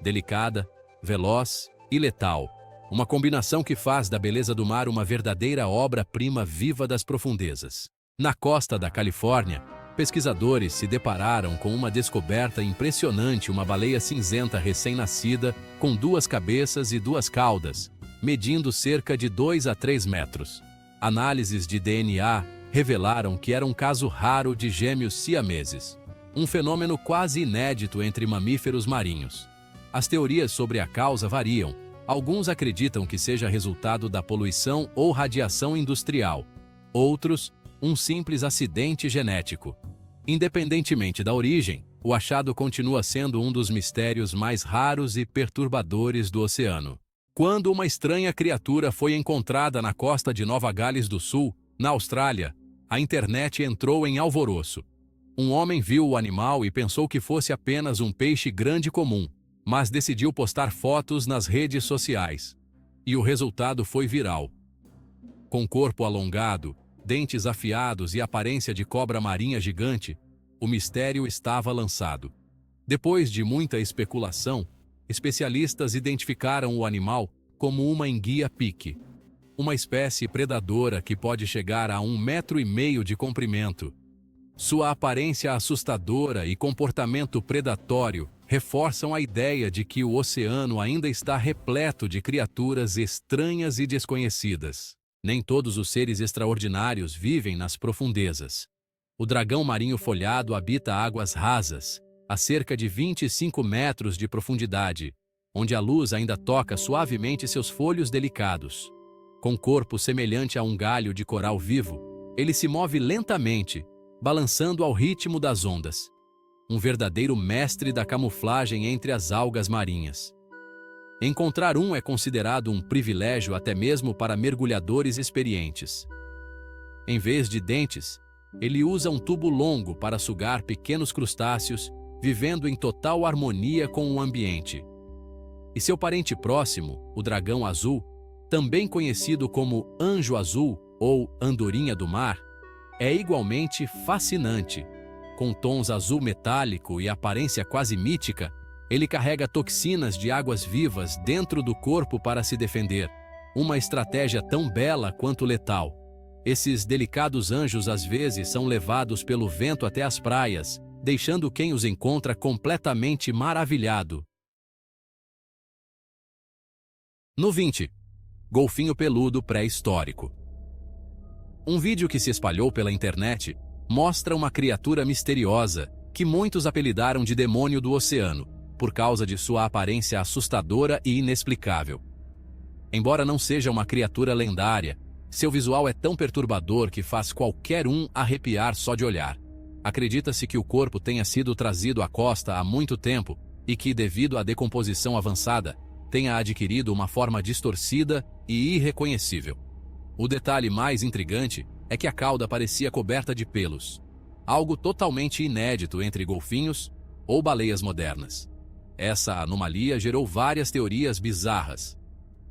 Delicada, veloz e letal, uma combinação que faz da beleza do mar uma verdadeira obra-prima viva das profundezas. Na costa da Califórnia, pesquisadores se depararam com uma descoberta impressionante: uma baleia cinzenta recém-nascida, com 2 cabeças e 2 caudas, medindo cerca de 2 a 3 metros. Análises de DNA revelaram que era um caso raro de gêmeos siameses, um fenômeno quase inédito entre mamíferos marinhos. As teorias sobre a causa variam. Alguns acreditam que seja resultado da poluição ou radiação industrial. Outros, um simples acidente genético. Independentemente da origem, o achado continua sendo um dos mistérios mais raros e perturbadores do oceano. Quando uma estranha criatura foi encontrada na costa de Nova Gales do Sul, na Austrália, a internet entrou em alvoroço. Um homem viu o animal e pensou que fosse apenas um peixe grande comum, mas decidiu postar fotos nas redes sociais. E o resultado foi viral. Com corpo alongado, dentes afiados e aparência de cobra marinha gigante, o mistério estava lançado. Depois de muita especulação, especialistas identificaram o animal como uma enguia-pique, uma espécie predadora que pode chegar a 1,5 metros de comprimento. Sua aparência assustadora e comportamento predatório reforçam a ideia de que o oceano ainda está repleto de criaturas estranhas e desconhecidas. Nem todos os seres extraordinários vivem nas profundezas. O dragão marinho folhado habita águas rasas, a cerca de 25 metros de profundidade, onde a luz ainda toca suavemente seus folhos delicados. Com corpo semelhante a um galho de coral vivo, ele se move lentamente, balançando ao ritmo das ondas. Um verdadeiro mestre da camuflagem entre as algas marinhas. Encontrar um é considerado um privilégio até mesmo para mergulhadores experientes. Em vez de dentes, ele usa um tubo longo para sugar pequenos crustáceos, vivendo em total harmonia com o ambiente. E seu parente próximo, o dragão azul, também conhecido como anjo azul ou andorinha do mar, é igualmente fascinante. Com tons azul metálico e aparência quase mítica, ele carrega toxinas de águas vivas dentro do corpo para se defender, uma estratégia tão bela quanto letal. Esses delicados anjos às vezes são levados pelo vento até as praias, deixando quem os encontra completamente maravilhado. No 20. Golfinho peludo pré-histórico. Um vídeo que se espalhou pela internet mostra uma criatura misteriosa que muitos apelidaram de demônio do oceano, por causa de sua aparência assustadora e inexplicável. Embora não seja uma criatura lendária, seu visual é tão perturbador que faz qualquer um arrepiar só de olhar. Acredita-se que o corpo tenha sido trazido à costa há muito tempo e que, devido à decomposição avançada, tenha adquirido uma forma distorcida e irreconhecível. O detalhe mais intrigante é que a cauda parecia coberta de pelos, algo totalmente inédito entre golfinhos ou baleias modernas. Essa anomalia gerou várias teorias bizarras.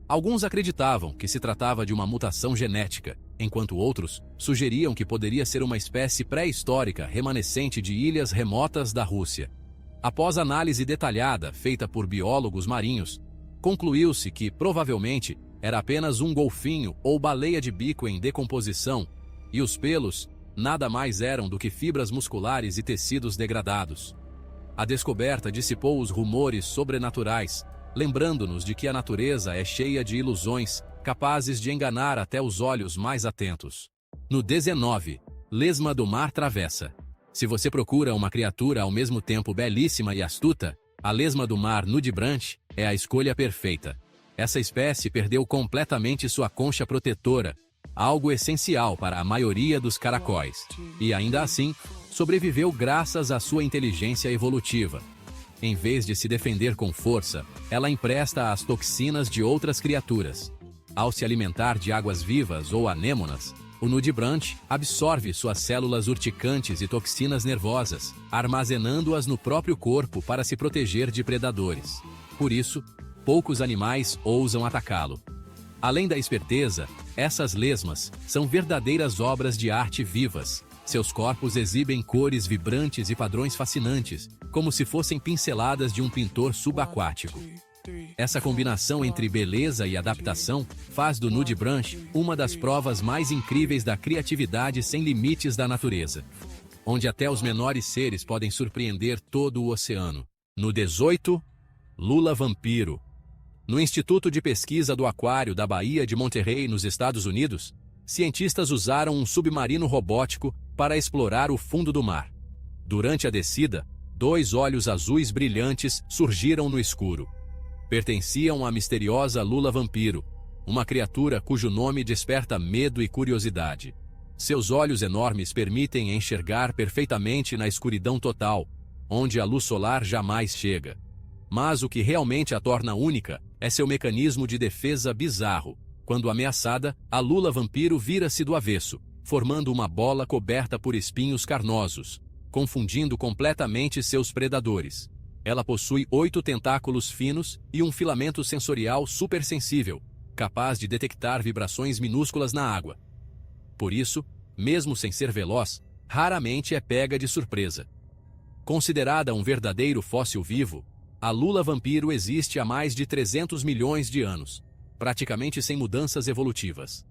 Alguns acreditavam que se tratava de uma mutação genética, enquanto outros sugeriam que poderia ser uma espécie pré-histórica remanescente de ilhas remotas da Rússia. Após análise detalhada feita por biólogos marinhos, concluiu-se que, provavelmente, era apenas um golfinho ou baleia de bico em decomposição, e os pelos nada mais eram do que fibras musculares e tecidos degradados. A descoberta dissipou os rumores sobrenaturais, lembrando-nos de que a natureza é cheia de ilusões, capazes de enganar até os olhos mais atentos. No 19. Lesma do mar travessa. Se você procura uma criatura ao mesmo tempo belíssima e astuta, a lesma do mar nudibranch é a escolha perfeita. Essa espécie perdeu completamente sua concha protetora, algo essencial para a maioria dos caracóis, e ainda assim, sobreviveu graças à sua inteligência evolutiva. Em vez de se defender com força, ela empresta as toxinas de outras criaturas. Ao se alimentar de águas vivas ou anêmonas, o nudibranch absorve suas células urticantes e toxinas nervosas, armazenando-as no próprio corpo para se proteger de predadores. Por isso, poucos animais ousam atacá-lo. Além da esperteza, essas lesmas são verdadeiras obras de arte vivas. Seus corpos exibem cores vibrantes e padrões fascinantes, como se fossem pinceladas de um pintor subaquático. Essa combinação entre beleza e adaptação faz do nudibranch uma das provas mais incríveis da criatividade sem limites da natureza, onde até os menores seres podem surpreender todo o oceano. No 18. Lula vampiro. No Instituto de Pesquisa do Aquário da Baía de Monterrey, nos Estados Unidos, cientistas usaram um submarino robótico para explorar o fundo do mar. Durante a descida, 2 olhos azuis brilhantes surgiram no escuro. Pertenciam à misteriosa lula vampiro, uma criatura cujo nome desperta medo e curiosidade. Seus olhos enormes permitem enxergar perfeitamente na escuridão total, onde a luz solar jamais chega. Mas o que realmente a torna única é seu mecanismo de defesa bizarro. Quando ameaçada, a lula vampiro vira-se do avesso, formando uma bola coberta por espinhos carnosos, confundindo completamente seus predadores. Ela possui 8 tentáculos finos e um filamento sensorial supersensível, capaz de detectar vibrações minúsculas na água. Por isso, mesmo sem ser veloz, raramente é pega de surpresa. Considerada um verdadeiro fóssil vivo, a lula vampiro existe há mais de 300 milhões de anos, praticamente sem mudanças evolutivas.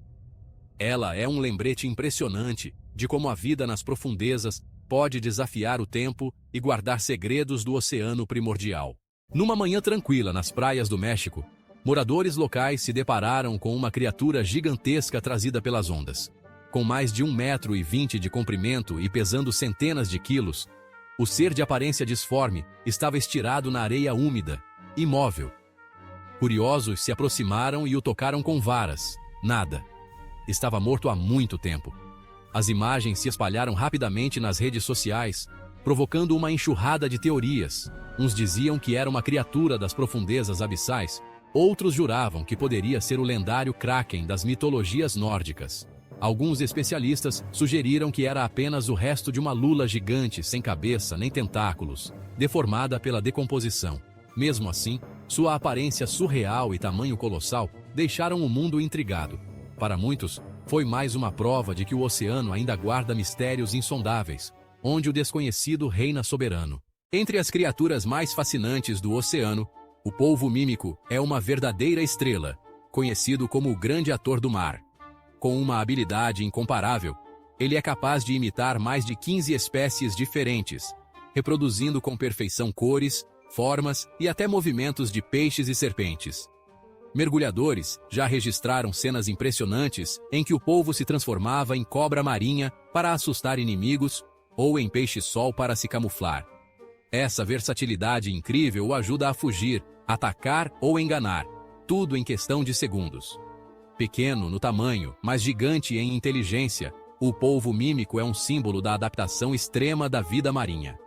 Ela é um lembrete impressionante de como a vida nas profundezas pode desafiar o tempo e guardar segredos do oceano primordial. Numa manhã tranquila nas praias do México, moradores locais se depararam com uma criatura gigantesca trazida pelas ondas. Com mais de 1,20 m de comprimento e pesando centenas de quilos, o ser de aparência disforme estava estirado na areia úmida, imóvel. Curiosos se aproximaram e o tocaram com varas. Nada. Estava morto há muito tempo. As imagens se espalharam rapidamente nas redes sociais, provocando uma enxurrada de teorias. Uns diziam que era uma criatura das profundezas abissais, outros juravam que poderia ser o lendário Kraken das mitologias nórdicas. Alguns especialistas sugeriram que era apenas o resto de uma lula gigante sem cabeça nem tentáculos, deformada pela decomposição. Mesmo assim, sua aparência surreal e tamanho colossal deixaram o mundo intrigado. Para muitos, foi mais uma prova de que o oceano ainda guarda mistérios insondáveis, onde o desconhecido reina soberano. Entre as criaturas mais fascinantes do oceano, o polvo mímico é uma verdadeira estrela, conhecido como o grande ator do mar. Com uma habilidade incomparável, ele é capaz de imitar mais de 15 espécies diferentes, reproduzindo com perfeição cores, formas e até movimentos de peixes e serpentes. Mergulhadores já registraram cenas impressionantes em que o polvo se transformava em cobra marinha para assustar inimigos ou em peixe-sol para se camuflar. Essa versatilidade incrível o ajuda a fugir, atacar ou enganar, tudo em questão de segundos. Pequeno no tamanho, mas gigante em inteligência, o polvo mímico é um símbolo da adaptação extrema da vida marinha.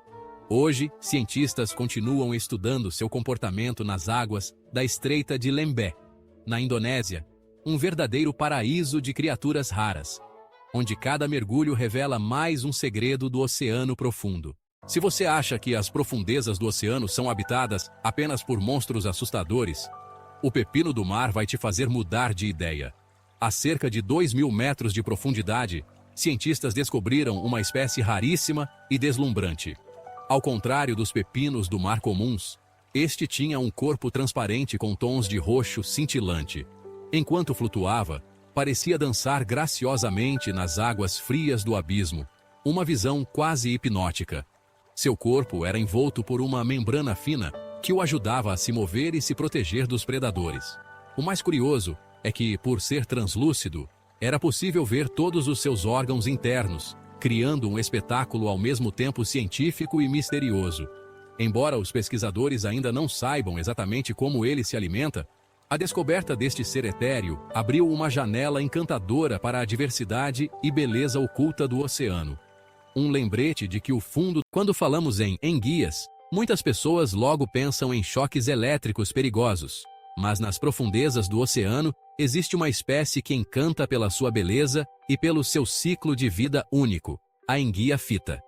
Hoje, cientistas continuam estudando seu comportamento nas águas da Estreita de Lembé, na Indonésia, um verdadeiro paraíso de criaturas raras, onde cada mergulho revela mais um segredo do oceano profundo. Se você acha que as profundezas do oceano são habitadas apenas por monstros assustadores, o pepino do mar vai te fazer mudar de ideia. A cerca de 2.000 metros de profundidade, cientistas descobriram uma espécie raríssima e deslumbrante. Ao contrário dos pepinos do mar comuns, este tinha um corpo transparente com tons de roxo cintilante. Enquanto flutuava, parecia dançar graciosamente nas águas frias do abismo, uma visão quase hipnótica. Seu corpo era envolto por uma membrana fina que o ajudava a se mover e se proteger dos predadores. O mais curioso é que, por ser translúcido, era possível ver todos os seus órgãos internos, criando um espetáculo ao mesmo tempo científico e misterioso. Embora os pesquisadores ainda não saibam exatamente como ele se alimenta, a descoberta deste ser etéreo abriu uma janela encantadora para a diversidade e beleza oculta do oceano. Um lembrete de que o fundo... Quando falamos em enguias, muitas pessoas logo pensam em choques elétricos perigosos. Mas nas profundezas do oceano, existe uma espécie que encanta pela sua beleza e pelo seu ciclo de vida único, a enguia-fita.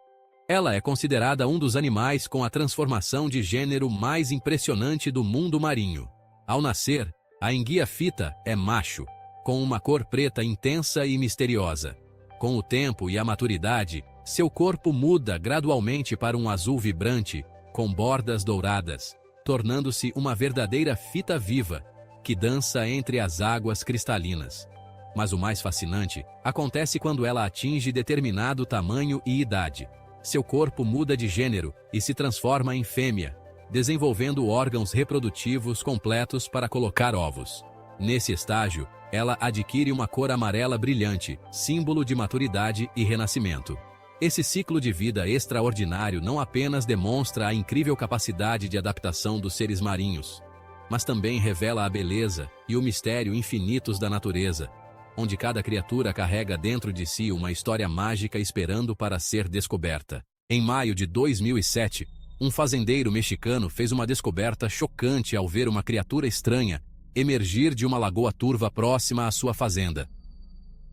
Ela é considerada um dos animais com a transformação de gênero mais impressionante do mundo marinho. Ao nascer, a enguia-fita é macho, com uma cor preta intensa e misteriosa. Com o tempo e a maturidade, seu corpo muda gradualmente para um azul vibrante, com bordas douradas, tornando-se uma verdadeira fita viva, que dança entre as águas cristalinas. Mas o mais fascinante acontece quando ela atinge determinado tamanho e idade. Seu corpo muda de gênero e se transforma em fêmea, desenvolvendo órgãos reprodutivos completos para colocar ovos. Nesse estágio, ela adquire uma cor amarela brilhante, símbolo de maturidade e renascimento. Esse ciclo de vida extraordinário não apenas demonstra a incrível capacidade de adaptação dos seres marinhos, mas também revela a beleza e o mistério infinitos da natureza, onde cada criatura carrega dentro de si uma história mágica esperando para ser descoberta. Em maio de 2007, um fazendeiro mexicano fez uma descoberta chocante ao ver uma criatura estranha emergir de uma lagoa turva próxima à sua fazenda.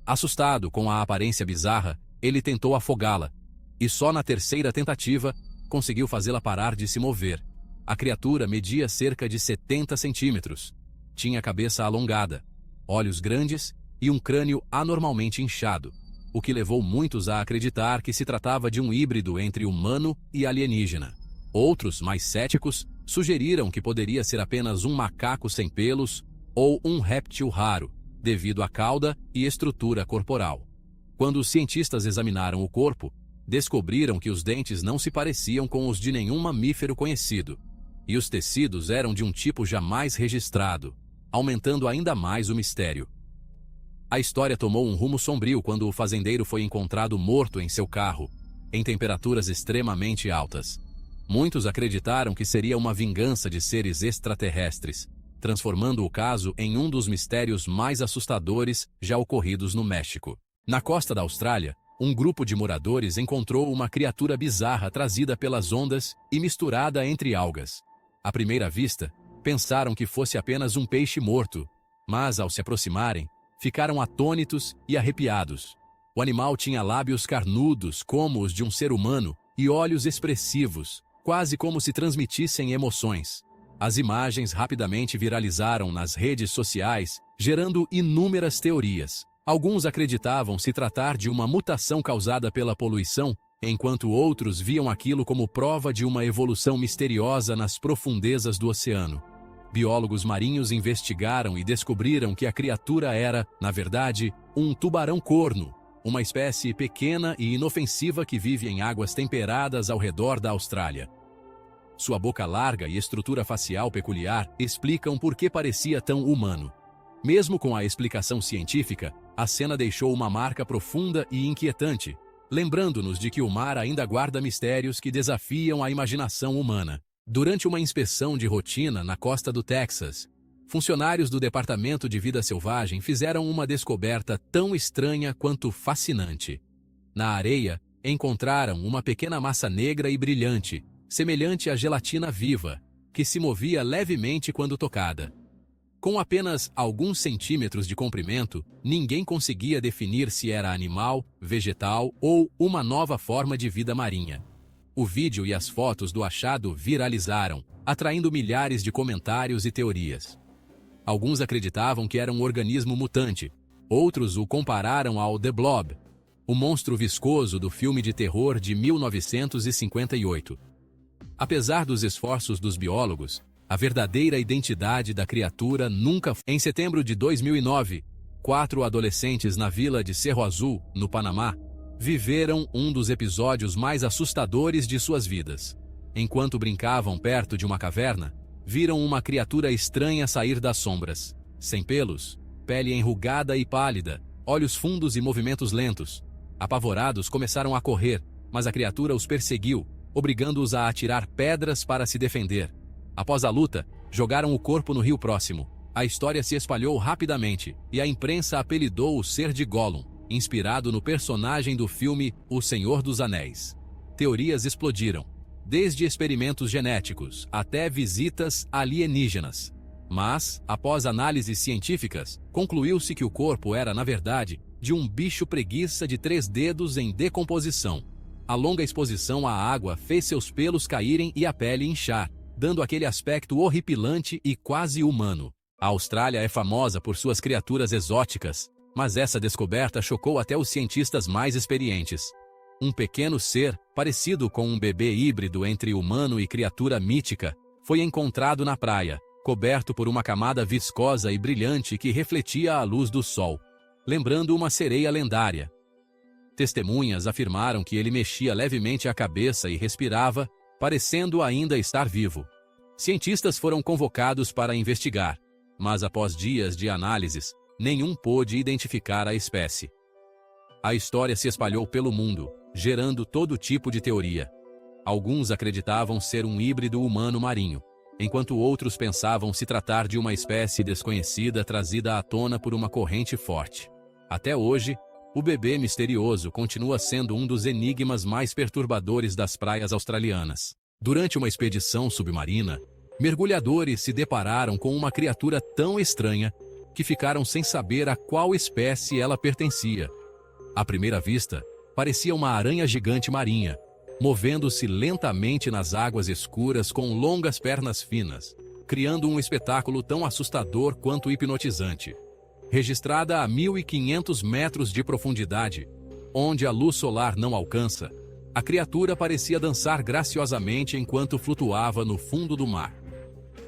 Assustado com a aparência bizarra, ele tentou afogá-la, e só na terceira tentativa conseguiu fazê-la parar de se mover. A criatura media cerca de 70 centímetros. Tinha a cabeça alongada, olhos grandes e um crânio anormalmente inchado, o que levou muitos a acreditar que se tratava de um híbrido entre humano e alienígena. Outros, mais céticos, sugeriram que poderia ser apenas um macaco sem pelos ou um réptil raro, devido à cauda e estrutura corporal. Quando os cientistas examinaram o corpo, descobriram que os dentes não se pareciam com os de nenhum mamífero conhecido, e os tecidos eram de um tipo jamais registrado, aumentando ainda mais o mistério. A história tomou um rumo sombrio quando o fazendeiro foi encontrado morto em seu carro, em temperaturas extremamente altas. Muitos acreditaram que seria uma vingança de seres extraterrestres, transformando o caso em um dos mistérios mais assustadores já ocorridos no México. Na costa da Austrália, um grupo de moradores encontrou uma criatura bizarra trazida pelas ondas e misturada entre algas. À primeira vista, pensaram que fosse apenas um peixe morto, mas ao se aproximarem, ficaram atônitos e arrepiados. O animal tinha lábios carnudos como os de um ser humano e olhos expressivos, quase como se transmitissem emoções. As imagens rapidamente viralizaram nas redes sociais, gerando inúmeras teorias. Alguns acreditavam se tratar de uma mutação causada pela poluição, enquanto outros viam aquilo como prova de uma evolução misteriosa nas profundezas do oceano. Biólogos marinhos investigaram e descobriram que a criatura era, na verdade, um tubarão-corno, uma espécie pequena e inofensiva que vive em águas temperadas ao redor da Austrália. Sua boca larga e estrutura facial peculiar explicam por que parecia tão humano. Mesmo com a explicação científica, a cena deixou uma marca profunda e inquietante, lembrando-nos de que o mar ainda guarda mistérios que desafiam a imaginação humana. Durante uma inspeção de rotina na costa do Texas, funcionários do Departamento de Vida Selvagem fizeram uma descoberta tão estranha quanto fascinante. Na areia, encontraram uma pequena massa negra e brilhante, semelhante à gelatina viva, que se movia levemente quando tocada. Com apenas alguns centímetros de comprimento, ninguém conseguia definir se era animal, vegetal ou uma nova forma de vida marinha. O vídeo e as fotos do achado viralizaram, atraindo milhares de comentários e teorias. Alguns acreditavam que era um organismo mutante, outros o compararam ao The Blob, o monstro viscoso do filme de terror de 1958. Apesar dos esforços dos biólogos, a verdadeira identidade da criatura nunca foi. Em setembro de 2009, 4 adolescentes na vila de Cerro Azul, no Panamá, viveram um dos episódios mais assustadores de suas vidas. Enquanto brincavam perto de uma caverna, viram uma criatura estranha sair das sombras. Sem pelos, pele enrugada e pálida, olhos fundos e movimentos lentos. Apavorados, começaram a correr, mas a criatura os perseguiu, obrigando-os a atirar pedras para se defender. Após a luta, jogaram o corpo no rio próximo. A história se espalhou rapidamente, e a imprensa apelidou o ser de Gollum, inspirado no personagem do filme O Senhor dos Anéis. Teorias explodiram, desde experimentos genéticos até visitas alienígenas. Mas, após análises científicas, concluiu-se que o corpo era, na verdade, de um bicho preguiça de 3 dedos em decomposição. A longa exposição à água fez seus pelos caírem e a pele inchar, dando aquele aspecto horripilante e quase humano. A Austrália é famosa por suas criaturas exóticas, mas essa descoberta chocou até os cientistas mais experientes. Um pequeno ser, parecido com um bebê híbrido entre humano e criatura mítica, foi encontrado na praia, coberto por uma camada viscosa e brilhante que refletia a luz do sol, lembrando uma sereia lendária. Testemunhas afirmaram que ele mexia levemente a cabeça e respirava, parecendo ainda estar vivo. Cientistas foram convocados para investigar, mas após dias de análises, nenhum pôde identificar a espécie. A história se espalhou pelo mundo, gerando todo tipo de teoria. Alguns acreditavam ser um híbrido humano-marinho, enquanto outros pensavam se tratar de uma espécie desconhecida trazida à tona por uma corrente forte. Até hoje, o bebê misterioso continua sendo um dos enigmas mais perturbadores das praias australianas. Durante uma expedição submarina, mergulhadores se depararam com uma criatura tão estranha que ficaram sem saber a qual espécie ela pertencia. À primeira vista, parecia uma aranha gigante marinha, movendo-se lentamente nas águas escuras com longas pernas finas, criando um espetáculo tão assustador quanto hipnotizante. Registrada a 1.500 metros de profundidade, onde a luz solar não alcança, a criatura parecia dançar graciosamente enquanto flutuava no fundo do mar.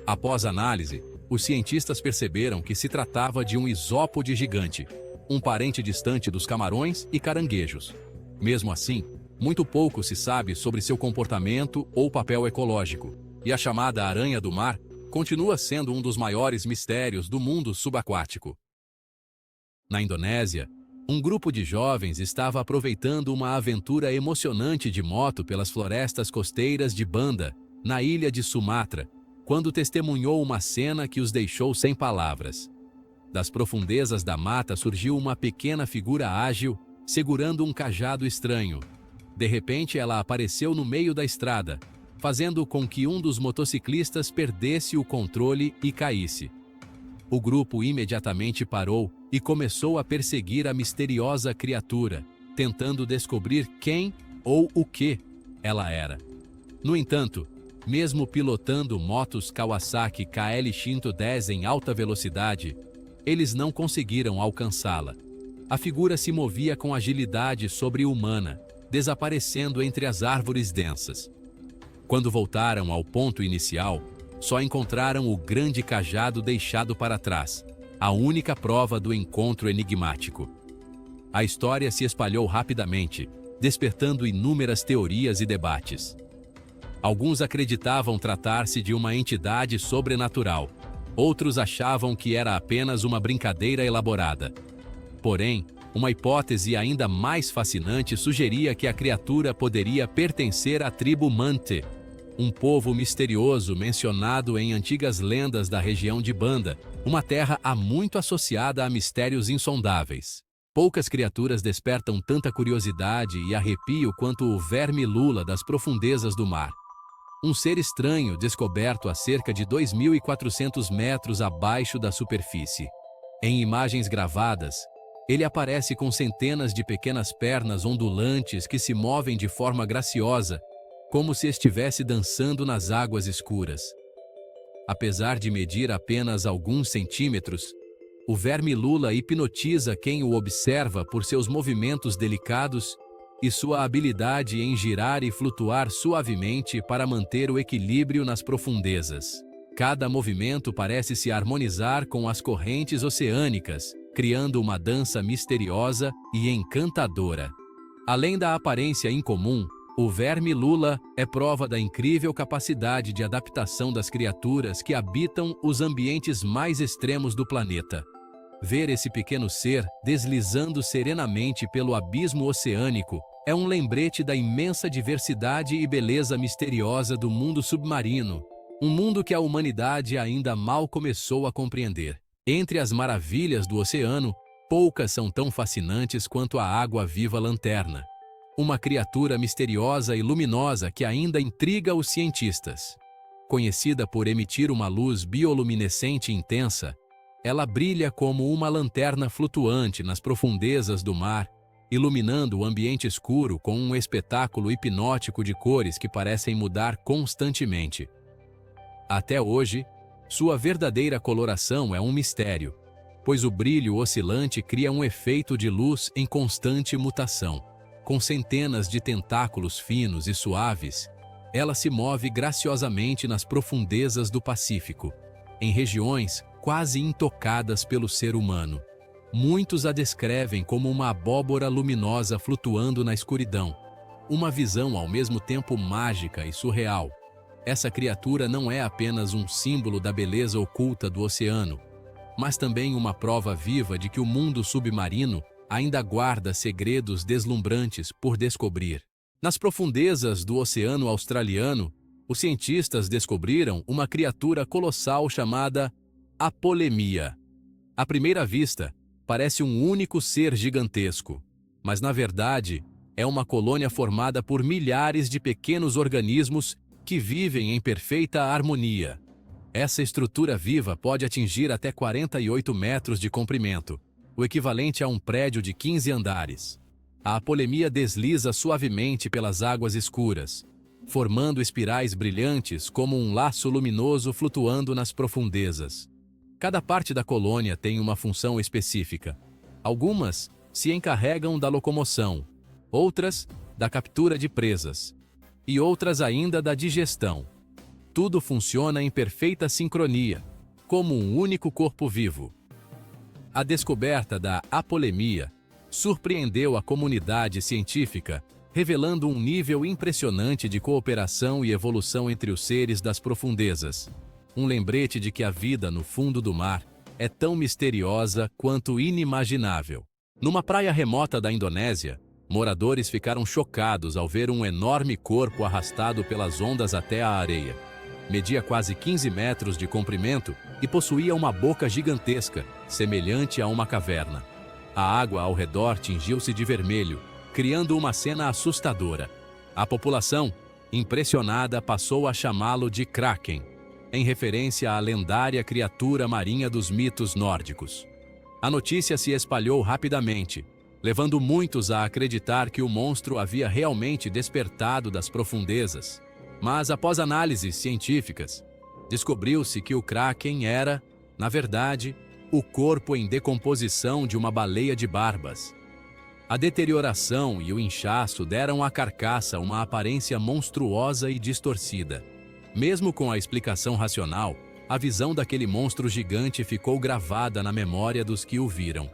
Após análise, os cientistas perceberam que se tratava de um isópode gigante, um parente distante dos camarões e caranguejos. Mesmo assim, muito pouco se sabe sobre seu comportamento ou papel ecológico, e a chamada aranha do mar continua sendo um dos maiores mistérios do mundo subaquático. Na Indonésia, um grupo de jovens estava aproveitando uma aventura emocionante de moto pelas florestas costeiras de Banda, na ilha de Sumatra, quando testemunhou uma cena que os deixou sem palavras. Das profundezas da mata surgiu uma pequena figura ágil, segurando um cajado estranho. De repente, ela apareceu no meio da estrada, fazendo com que um dos motociclistas perdesse o controle e caísse. O grupo imediatamente parou e começou a perseguir a misteriosa criatura, tentando descobrir quem ou o que ela era. No entanto, mesmo pilotando motos Kawasaki KL110 em alta velocidade, eles não conseguiram alcançá-la. A figura se movia com agilidade sobre-humana, desaparecendo entre as árvores densas. Quando voltaram ao ponto inicial, só encontraram o grande cajado deixado para trás, a única prova do encontro enigmático. A história se espalhou rapidamente, despertando inúmeras teorias e debates. Alguns acreditavam tratar-se de uma entidade sobrenatural. Outros achavam que era apenas uma brincadeira elaborada. Porém, uma hipótese ainda mais fascinante sugeria que a criatura poderia pertencer à tribo Mante, um povo misterioso mencionado em antigas lendas da região de Banda, uma terra há muito associada a mistérios insondáveis. Poucas criaturas despertam tanta curiosidade e arrepio quanto o verme lula das profundezas do mar. Um ser estranho descoberto a cerca de 2.400 metros abaixo da superfície. Em imagens gravadas, ele aparece com centenas de pequenas pernas ondulantes que se movem de forma graciosa, como se estivesse dançando nas águas escuras. Apesar de medir apenas alguns centímetros, o verme lula hipnotiza quem o observa por seus movimentos delicados e sua habilidade em girar e flutuar suavemente para manter o equilíbrio nas profundezas. Cada movimento parece se harmonizar com as correntes oceânicas, criando uma dança misteriosa e encantadora. Além da aparência incomum, o verme lula é prova da incrível capacidade de adaptação das criaturas que habitam os ambientes mais extremos do planeta. Ver esse pequeno ser deslizando serenamente pelo abismo oceânico é um lembrete da imensa diversidade e beleza misteriosa do mundo submarino, um mundo que a humanidade ainda mal começou a compreender. Entre as maravilhas do oceano, poucas são tão fascinantes quanto a água-viva lanterna. Uma criatura misteriosa e luminosa que ainda intriga os cientistas. Conhecida por emitir uma luz bioluminescente intensa, ela brilha como uma lanterna flutuante nas profundezas do mar, iluminando o ambiente escuro com um espetáculo hipnótico de cores que parecem mudar constantemente. Até hoje, sua verdadeira coloração é um mistério, pois o brilho oscilante cria um efeito de luz em constante mutação. Com centenas de tentáculos finos e suaves, ela se move graciosamente nas profundezas do Pacífico, em regiões quase intocadas pelo ser humano. Muitos a descrevem como uma abóbora luminosa flutuando na escuridão, uma visão ao mesmo tempo mágica e surreal. Essa criatura não é apenas um símbolo da beleza oculta do oceano, mas também uma prova viva de que o mundo submarino ainda guarda segredos deslumbrantes por descobrir. Nas profundezas do Oceano Australiano, os cientistas descobriram uma criatura colossal chamada apolemia. À primeira vista, parece um único ser gigantesco, mas na verdade é uma colônia formada por milhares de pequenos organismos que vivem em perfeita harmonia. Essa estrutura viva pode atingir até 48 metros de comprimento, o equivalente a um prédio de 15 andares. A apolemia desliza suavemente pelas águas escuras, formando espirais brilhantes como um laço luminoso flutuando nas profundezas. Cada parte da colônia tem uma função específica. Algumas se encarregam da locomoção, outras da captura de presas, e outras ainda da digestão. Tudo funciona em perfeita sincronia, como um único corpo vivo. A descoberta da apolemia surpreendeu a comunidade científica, revelando um nível impressionante de cooperação e evolução entre os seres das profundezas. Um lembrete de que a vida no fundo do mar é tão misteriosa quanto inimaginável. Numa praia remota da Indonésia, moradores ficaram chocados ao ver um enorme corpo arrastado pelas ondas até a areia. Media quase 15 metros de comprimento e possuía uma boca gigantesca, semelhante a uma caverna. A água ao redor tingiu-se de vermelho, criando uma cena assustadora. A população, impressionada, passou a chamá-lo de Kraken, em referência à lendária criatura marinha dos mitos nórdicos. A notícia se espalhou rapidamente, levando muitos a acreditar que o monstro havia realmente despertado das profundezas. Mas, após análises científicas, descobriu-se que o Kraken era, na verdade, o corpo em decomposição de uma baleia de barbas. A deterioração e o inchaço deram à carcaça uma aparência monstruosa e distorcida. Mesmo com a explicação racional, a visão daquele monstro gigante ficou gravada na memória dos que o viram.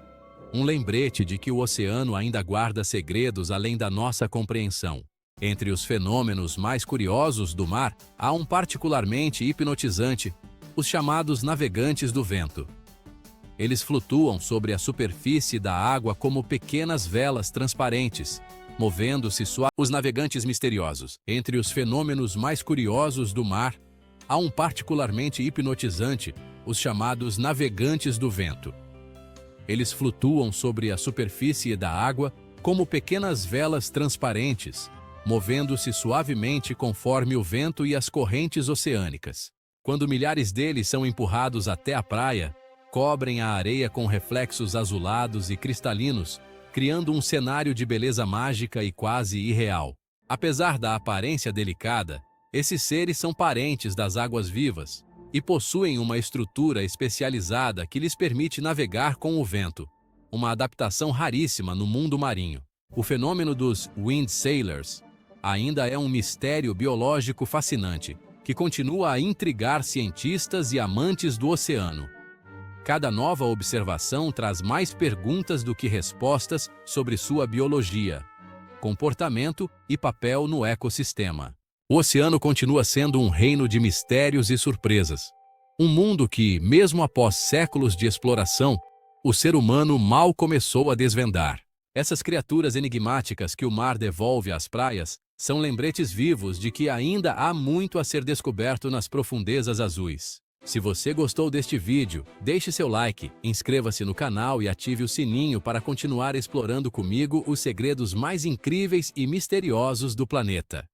Um lembrete de que o oceano ainda guarda segredos além da nossa compreensão. Entre os fenômenos mais curiosos do mar, há um particularmente hipnotizante, os chamados navegantes do vento. Eles flutuam sobre a superfície da água como pequenas velas transparentes, movendo-se suavemente. Os navegantes misteriosos. Entre os fenômenos mais curiosos do mar, há um particularmente hipnotizante, os chamados navegantes do vento. Eles flutuam sobre a superfície da água como pequenas velas transparentes, movendo-se suavemente conforme o vento e as correntes oceânicas. Quando milhares deles são empurrados até a praia, cobrem a areia com reflexos azulados e cristalinos, criando um cenário de beleza mágica e quase irreal. Apesar da aparência delicada, esses seres são parentes das águas vivas e possuem uma estrutura especializada que lhes permite navegar com o vento, uma adaptação raríssima no mundo marinho. O fenômeno dos Wind Sailors ainda é um mistério biológico fascinante, que continua a intrigar cientistas e amantes do oceano. Cada nova observação traz mais perguntas do que respostas sobre sua biologia, comportamento e papel no ecossistema. O oceano continua sendo um reino de mistérios e surpresas. Um mundo que, mesmo após séculos de exploração, o ser humano mal começou a desvendar. Essas criaturas enigmáticas que o mar devolve às praias são lembretes vivos de que ainda há muito a ser descoberto nas profundezas azuis. Se você gostou deste vídeo, deixe seu like, inscreva-se no canal e ative o sininho para continuar explorando comigo os segredos mais incríveis e misteriosos do planeta.